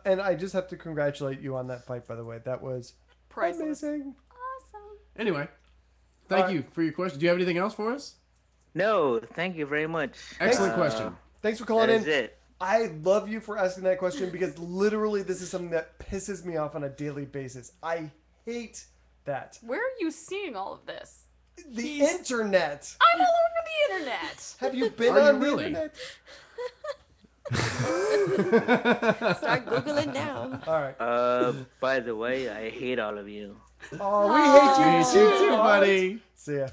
And I just have to congratulate you on that fight, by the way. That was Priceless. amazing. Awesome. Anyway, thank you for your question. Do you have anything else for us? No, thank you very much. Excellent question. Thanks for calling That in. is it. I love you for asking that question because literally this is something that pisses me off on a daily basis. I hate that. Where are you seeing all of this? The internet. I'm all over the internet. Have you been Are you on the really? internet? Start Googling now. All right. By the way, I hate all of you. Oh, we hate you You too, buddy. See ya.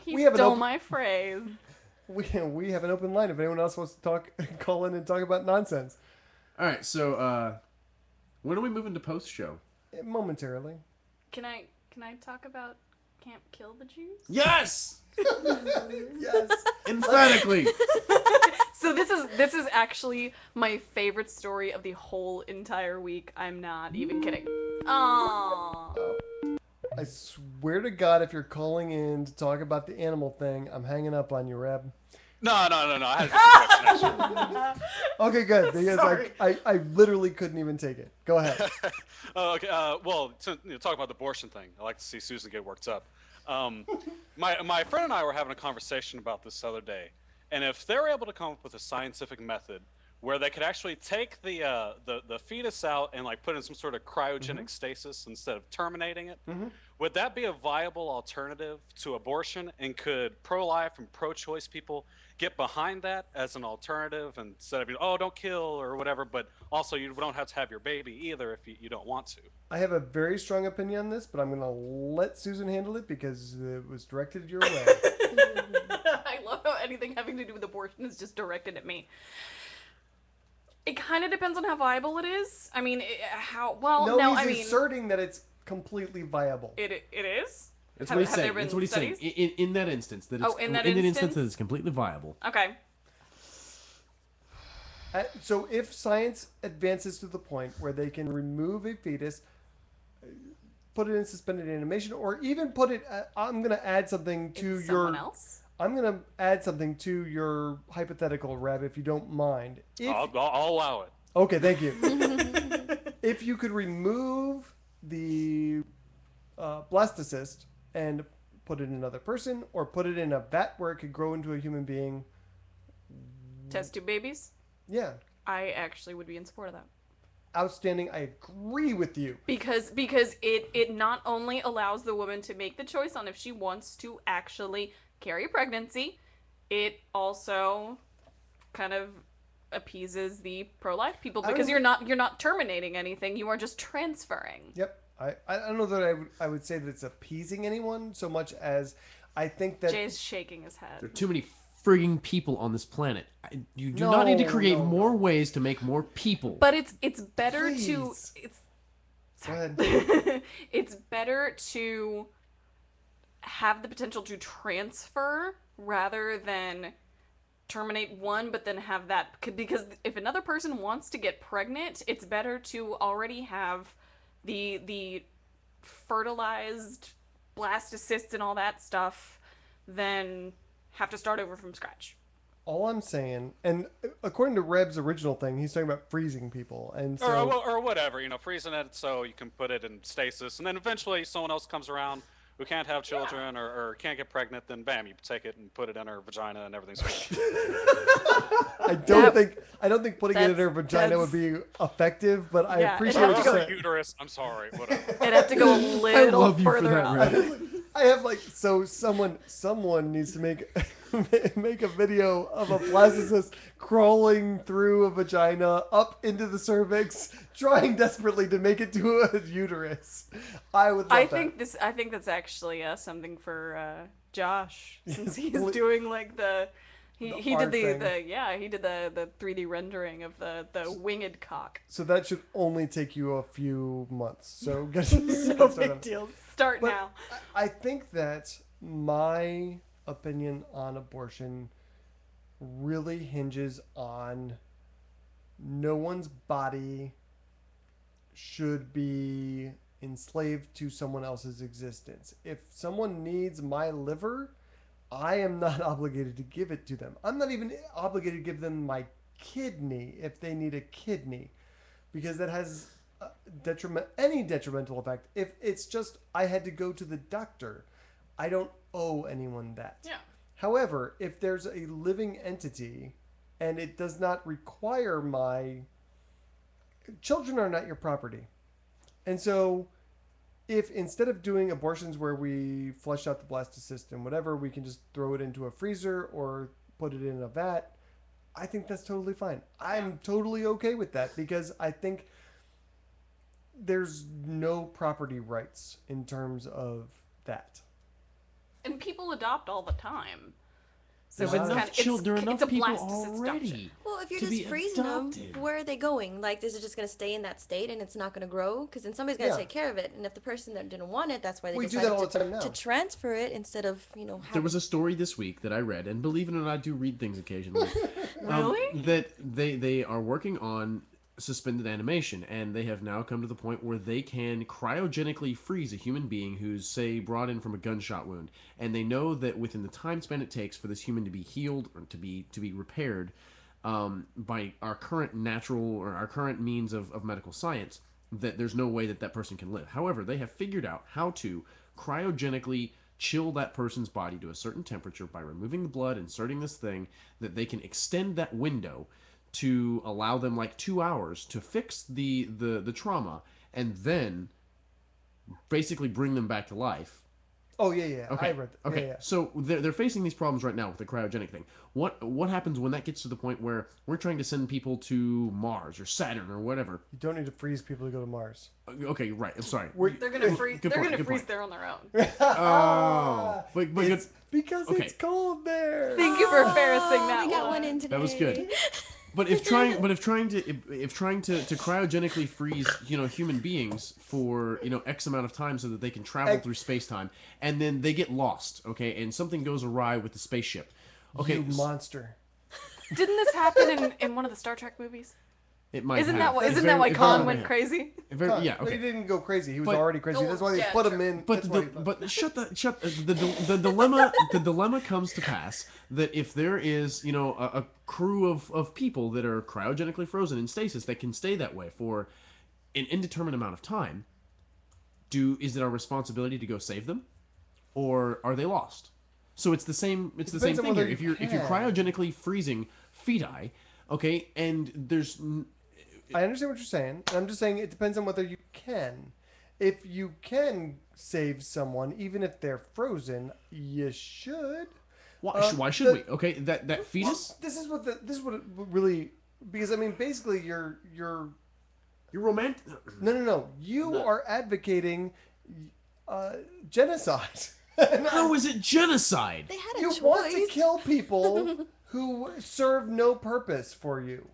He We have an stole op- my phrase. We have an open line if anyone else wants to call in and talk about nonsense. All right, so when are we moving to post show? Momentarily. Can I talk about Can't Kill the Jews? Yes, Yes. emphatically. So this is actually my favorite story of the whole entire week. I'm not even kidding. Aww. I swear to God, if you're calling in to talk about the animal thing, I'm hanging up on you, Reb. No. I had a different explanation. Okay, good. Because Sorry. I literally couldn't even take it. Go ahead. Okay. Well, talk about the abortion thing. I like to see Susan get worked up. My friend and I were having a conversation about this the other day, and if they're able to come up with a scientific method where they could actually take the fetus out and like put in some sort of cryogenic stasis instead of terminating it, would that be a viable alternative to abortion? And could pro-life and pro-choice people get behind that as an alternative instead of, oh, don't kill or whatever, but also you don't have to have your baby either if you don't want to? I have a very strong opinion on this, but I'm going to let Susan handle it because it was directed your way. I love how anything having to do with abortion is just directed at me. It kind of depends on how viable it is. I mean, He's asserting that it's completely viable. It is? That's what he's saying. That's what he's saying. In that instance, that it's, in that instance that it's completely viable. Okay. So if science advances to the point where they can remove a fetus, put it in suspended animation, or even put it, I'm going to add something to someone else? I'm going to add something to your hypothetical, Reb, if you don't mind. I'll allow it. Okay, thank you. If you could remove the blastocyst and put it in another person, or put it in a vat where it could grow into a human being. Test tube babies? Yeah. I actually would be in support of that. Outstanding. I agree with you. Because it not only allows the woman to make the choice on if she wants to actually carry a pregnancy, it also kind of appeases the pro-life people, because you're not terminating anything, you are just transferring. Yep. I don't know that I would say that it's appeasing anyone so much as I think that Jay's shaking his head. There are too many frigging people on this planet. You do not need to create more ways to make more people. But it's better Please. to Go ahead. it's better to have the potential to transfer rather than terminate one, but then have that, because if another person wants to get pregnant, it's better to already have the fertilized blastocysts and all that stuff than have to start over from scratch. All I'm saying, and according to Reb's original thing, he's talking about freezing people, and so or whatever, freezing it so you can put it in stasis, and then eventually someone else comes around who can't have children or can't get pregnant, then bam, you take it and put it in her vagina and everything's fine. I don't think putting it in her vagina would be effective, but I appreciate what you're saying. Uterus, I'm sorry, whatever. It'd have to go a little further out. I have someone needs to make a video of a blastocyst crawling through a vagina up into the cervix, trying desperately to make it to a uterus. I would love that. I think that's actually something for Josh, since he's doing like he did the 3D rendering of the winged cock. So that should only take you a few months. So no big deal. Start now. I think that my opinion on abortion really hinges on no one's body should be enslaved to someone else's existence. If someone needs my liver, I am not obligated to give it to them. I'm not even obligated to give them my kidney if they need a kidney, because that has any detrimental effect. If it's just I had to go to the doctor, I don't owe anyone that. Yeah. However, if there's a living entity and it does not require children are not your property. And so if instead of doing abortions where we flush out the blastocyst and whatever, we can just throw it into a freezer or put it in a vat, I think that's totally fine. I'm totally okay with that, because I think there's no property rights in terms of that. And people adopt all the time. So there are enough people already. Well, if you're just freezing them, where are they going? Like, is it just going to stay in that state and it's not going to grow? Because then somebody's going to take care of it. And if the person that didn't want it, that's why they decided to transfer it instead of, There was a story this week that I read, and believe it or not, I do read things occasionally. Really? That they are working on suspended animation, and they have now come to the point where they can cryogenically freeze a human being who's, say, brought in from a gunshot wound, and they know that within the time span it takes for this human to be healed or to be repaired by our current natural or our current means of medical science, that there's no way that person can live. However, they have figured out how to cryogenically chill that person's body to a certain temperature by removing the blood, inserting this thing, that they can extend that window to allow them like 2 hours to fix the trauma and then basically bring them back to life. Oh yeah. Okay. I read that. Okay. Yeah. So they're facing these problems right now with the cryogenic thing. What happens when that gets to the point where we're trying to send people to Mars or Saturn or whatever? You don't need to freeze people to go to Mars. Okay, right. I'm sorry. They're gonna freeze. They're gonna freeze there on their own. Oh, because it's cold there. Thank you for embarrassing that we got one in today. That was good. But if trying to cryogenically freeze, human beings for, X amount of time so that they can travel through space-time, and then they get lost, okay, and something goes awry with the spaceship. Okay, You monster. Didn't this happen in one of the Star Trek movies? It might Isn't have. that why Khan went crazy? Yeah, No, he okay. didn't go crazy. He was But- already crazy. That's why they yeah, put true. him in. But that's why he left. the dilemma comes to pass that if there is a crew of people that are cryogenically frozen in stasis that can stay that way for an indeterminate amount of time, is it our responsibility to go save them, or are they lost? So it's the same. It's the same Depends on thing here. whether If you're you can. cryogenically freezing feti, okay, and there's I understand what you're saying. I'm just saying it depends on whether you can. If you can save someone, even if they're frozen, you should. why should we? Okay, that fetus. This is what it really, because I mean basically you're romantic. No. You are advocating genocide. How is it genocide? They had a You choice. want to kill people who serve no purpose for you.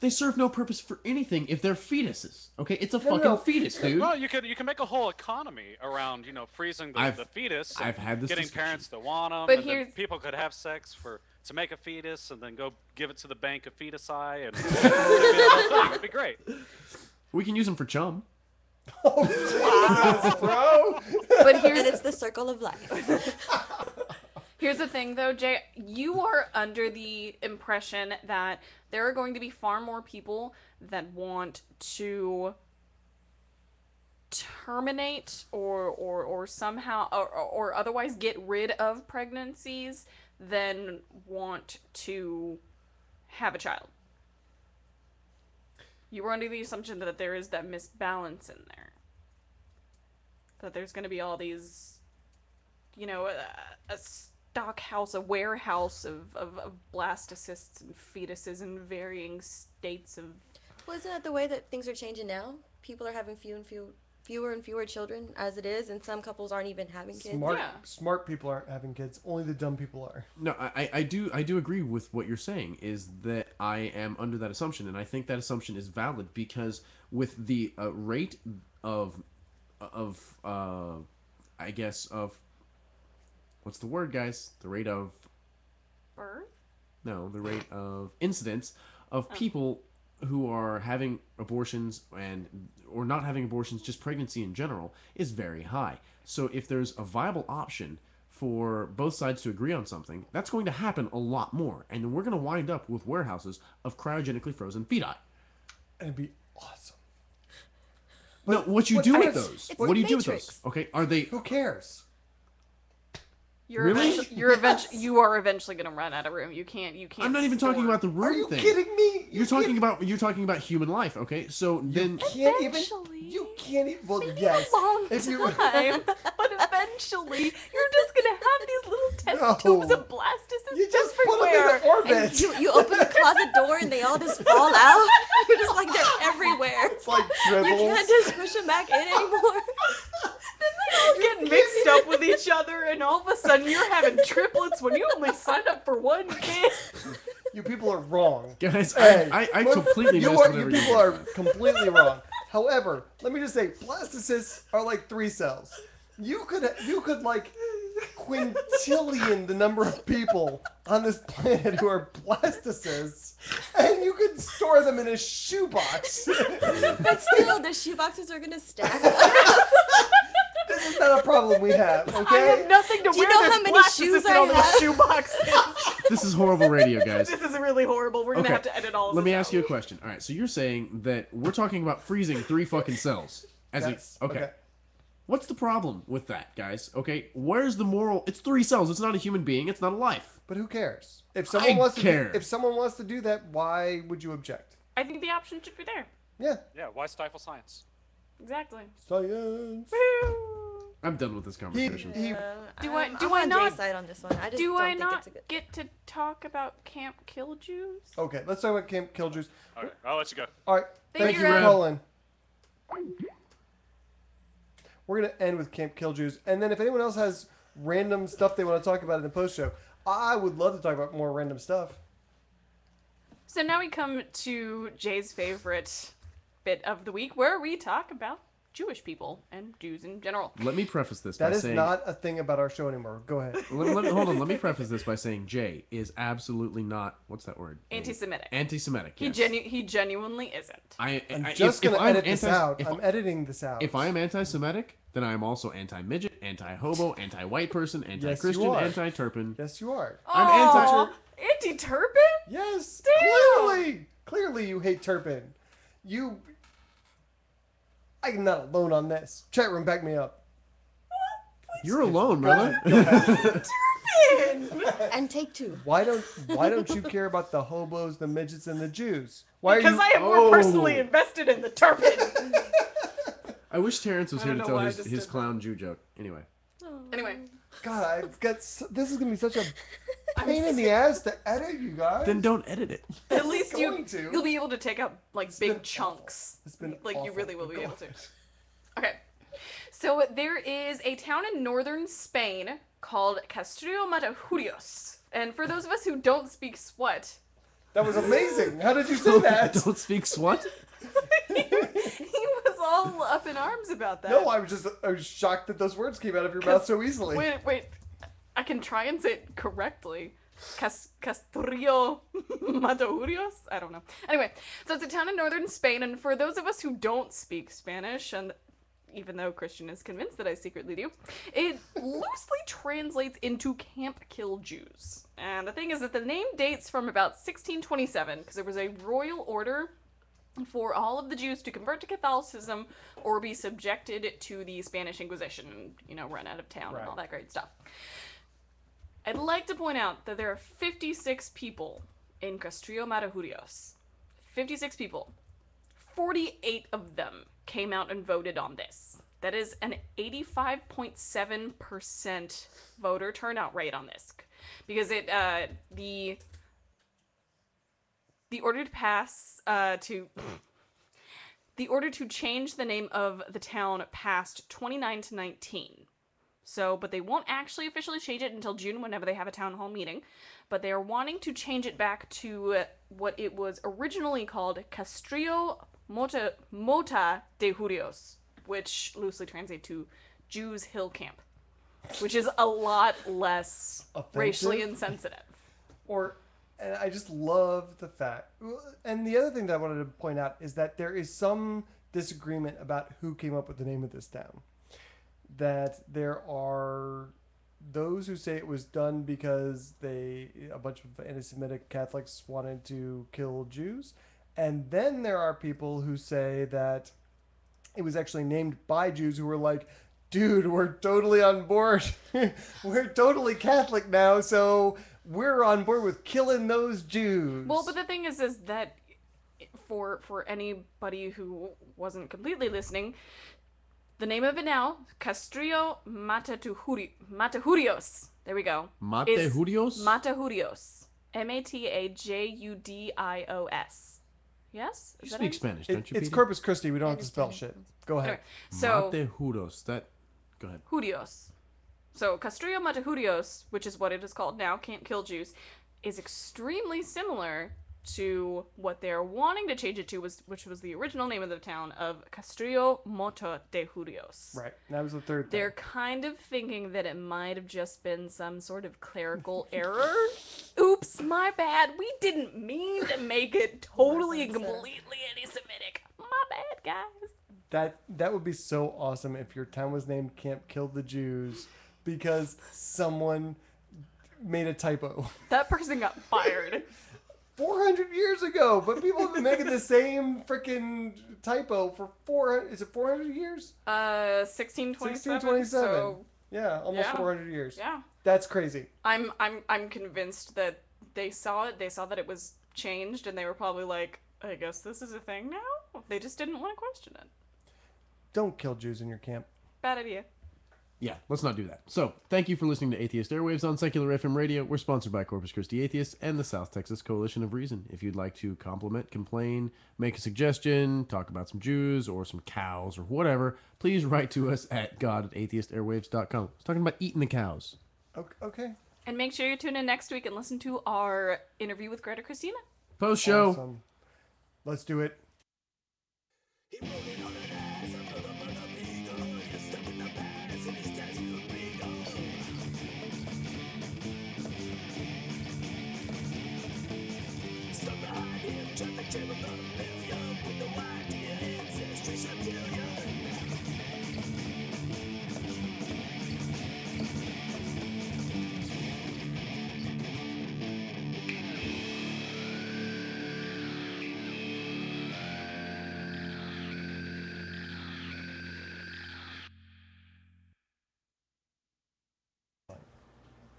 They serve no purpose for anything if they're fetuses. Okay, it's a No, fucking no. fetus, dude. Well, you can make a whole economy around freezing the fetus. And I've had this getting discussion. parents to want them. But and then here's- people could have sex to make a fetus and then go give it to the bank of fetusi and it'd be great. We can use them for chum. Jesus, bro. But And it's the circle of life. Here's the thing, though, Jay. You are under the impression that there are going to be far more people that want to terminate or somehow or otherwise get rid of pregnancies than want to have a child. You were under the assumption that there is that misbalance in there. That there's going to be all these, a stock house, a warehouse of blastocysts and fetuses in varying states of... Well, isn't that the way that things are changing now? People are having fewer and fewer children as it is, and some couples aren't even having kids. Smart people aren't having kids. Only the dumb people are. No, I do agree with what you're saying. Is that I am under that assumption, and I think that assumption is valid because with the rate of I guess of what's the word, guys? The rate of Birth? No, the rate of incidence of people who are having abortions or not having abortions, just pregnancy in general, is very high. So if there's a viable option for both sides to agree on something, that's going to happen a lot more. And we're going to wind up with warehouses of cryogenically frozen feti. It'd be awesome. No, what do you do with those? It's What do you do with Matrix. those? Okay, are they... Who cares? Really? You are eventually going to run out of room. You can't. I'm not even talking about the room Are you thing. kidding me? You're talking about human life, okay? So then You can't even. Well, yes. Long If you time, but eventually you're just gonna have these little test No. tubes of blastocysts You just put them everywhere. in orbit. You open the closet door and they all just fall out. You're just like, they're everywhere. It's like You dribbles. can't just push them back in anymore. Get mixed up with each other, and all of a sudden you're having triplets when you only signed up for one kid. You people are wrong. Guys, Hey, I look, completely you missed are, whatever you you people were are completely wrong. However, let me just say, blastocysts are like 3 cells. You could like quintillion the number of people on this planet who are blastocysts, and you could store them in a shoebox. But still, the shoeboxes are going to stack. This is not a problem we have, I okay? have nothing to Do you wear. know There's how many blastocysts shoes in I all those have? shoeboxes. This is horrible radio, guys. This is really horrible. We're gonna Okay, have to edit all of let this me out. ask you a question. All right, so you're saying that we're talking about freezing 3 fucking cells. Yes, Okay. What's the problem with that, guys? Okay, where's the moral? It's 3 cells. It's not a human being. It's not a life. But who cares? If someone care. if someone wants to do that, why would you object? I think the option should be there. Yeah. Yeah, why stifle science? Exactly. Science. I'm done with this conversation. Do I'm I on not Jay's side on this one. I just do don't I think not it's a good. get to talk about Camp Killjuice? Okay, let's talk about Camp Killjuice. All right, I'll let you go. All right. Thank Thank you, you for Red. calling. We're going to end with Camp Killjuice. And then if anyone else has random stuff they want to talk about in the post show, I would love to talk about more random stuff. So now we come to Jay's favorite bit of the week, where we talk about Jewish people and Jews in general. Let me preface this That by is saying... not a thing about our show anymore. Go ahead. Hold on. Let me preface this by saying Jay is absolutely not... What's that word? Anti-Semitic. Anti-Semitic, yes. He genuinely isn't. I'm just going to edit this out. I'm editing this out. If I am anti-Semitic, then I am also anti-midget, anti-hobo, anti-white person, anti-Christian, you are. anti-turpin. Yes, you are. I'm anti-turpin? Yes, Damn. Clearly you hate turpin. I'm not alone on this. Chat room, back me up. You're alone, brother. And take two. Why don't you care about the hobos, the midgets, and the Jews? Why Because I am more personally invested in the turpin. I wish Terrence was here to know tell why I his just did clown Jew joke. Anyway, God, I've got. This is gonna be such a pain in the ass to edit, you guys. then don't edit it. At least going to. you'll be able to take out like big chunks. It's been like you awful. really will be Go able to. Okay. So there is a town in northern Spain called Castrillo Matahurios. And for those of us who don't speak Swat, That was amazing. How did you say that? Don't speak swat? he was all up in arms about that. No, I was shocked that those words came out of your mouth so easily. Wait. I can try and say it correctly. Castrillo Matahurios? I don't know. Anyway, so it's a town in northern Spain, and for those of us who don't speak Spanish, and even though Christian is convinced that I secretly do, it loosely translates into Camp Kill Jews. And the thing is that the name dates from about 1627, because there was a royal order for all of the Jews to convert to Catholicism or be subjected to the Spanish Inquisition and, run out of town and all that great stuff. I'd like to point out that there are 56 people in Castrillo Matahurios. 56 people. 48 of them came out and voted on this. That is an 85.7% voter turnout rate on this. Because the order to pass the order to change the name of the town passed 29 to 19. So, but they won't actually officially change it until June whenever they have a town hall meeting. But they are wanting to change it back to what it was originally called Castrillo Mota de Judíos, which loosely translates to Jews Hill Camp, which is a lot less racially insensitive. And I just love the fact. And the other thing that I wanted to point out is that there is some disagreement about who came up with the name of this town. That there are those who say it was done because a bunch of anti-Semitic Catholics wanted to kill Jews. And then there are people who say that it was actually named by Jews who were like, dude, we're totally on board. We're totally Catholic now, so we're on board with killing those Jews. Well, but the thing is that for anybody who wasn't completely listening, the name of it now, Castrillo Matahurios. There we go. Matahurios? Matahurios. Matahurios. Yes? You speak Spanish, don't you, It's Peter? Corpus Christi. We don't have to spell shit. Go ahead. Okay, so Matahurios. Go ahead. Judíos. So Castrillo Matahurios, which is what it is called now, Can't Kill Jews, is extremely similar to what they're wanting to change it to, which was the original name of the town of Castrillo Mota de Judíos. Right. That was the third thing. They're kind of thinking that it might have just been some sort of clerical error. Oops, my bad. We didn't mean to make it totally and completely anti-Semitic. My bad, guys. That would be so awesome if your town was named Camp Kill the Jews because someone made a typo. That person got fired. 400 years ago, but people have been making the same freaking typo for 400. Is it 400 years? 1627. 1627. So yeah, almost yeah. 400 years. Yeah. That's crazy. I'm convinced that they saw it. They saw that it was changed, and they were probably like, I guess this is a thing now. They just didn't want to question it. Don't kill Jews in your camp. Bad idea. Yeah, let's not do that. So, thank you for listening to Atheist Airwaves on Secular FM Radio. We're sponsored by Corpus Christi Atheists and the South Texas Coalition of Reason. If you'd like to compliment, complain, make a suggestion, talk about some Jews or some cows or whatever, please write to us at god@atheistairwaves.com. I was talking about eating the cows. Okay. And make sure you tune in next week and listen to our interview with Greta Christina. Post show. Awesome. Let's do it.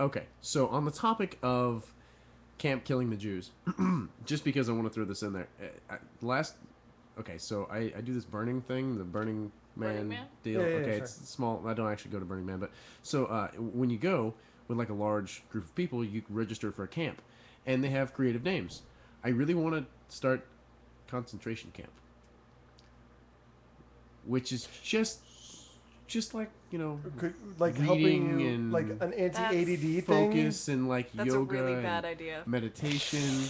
Okay, so on the topic of camp killing the Jews, just because I want to throw this in there, okay, so I do this burning thing, the Burning Man, deal. Yeah, okay, sure. it's small. I don't actually go to Burning Man, but so when you go with like a large group of people, you register for a camp, and they have creative names. I really want to start concentration camp, which is just like, you know, like helping you, and like an anti-ADD thing. focus and like That's yoga a really and bad idea. meditation.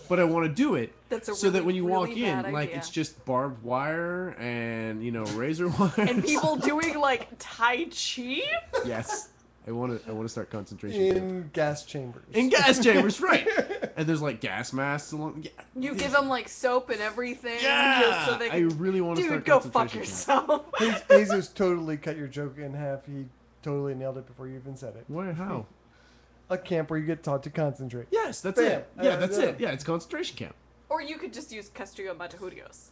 But I want to do it That's a so that really, when you walk really in, bad like idea. it's just barbed wire and, you know, razor wire And people doing like Tai Chi? Yes. I want to start concentration In camp. gas chambers. In gas chambers, right? And there's like gas masks along. Yeah, You give them like soap and everything. Yeah! Just so they I can... really want to Dude, start go fuck concentration camp. yourself. Jesus totally cut your joke in half. He totally nailed it before you even said it. Why? How? A camp where you get taught to concentrate. Yes, that's Bam. it. Yeah, that's it. Yeah, it's concentration camp. Or you could just use Castillo Matahurios.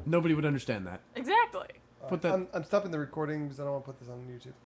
Nobody would understand that. Exactly. Put that. I'm stopping the recording because I don't want to put this on YouTube.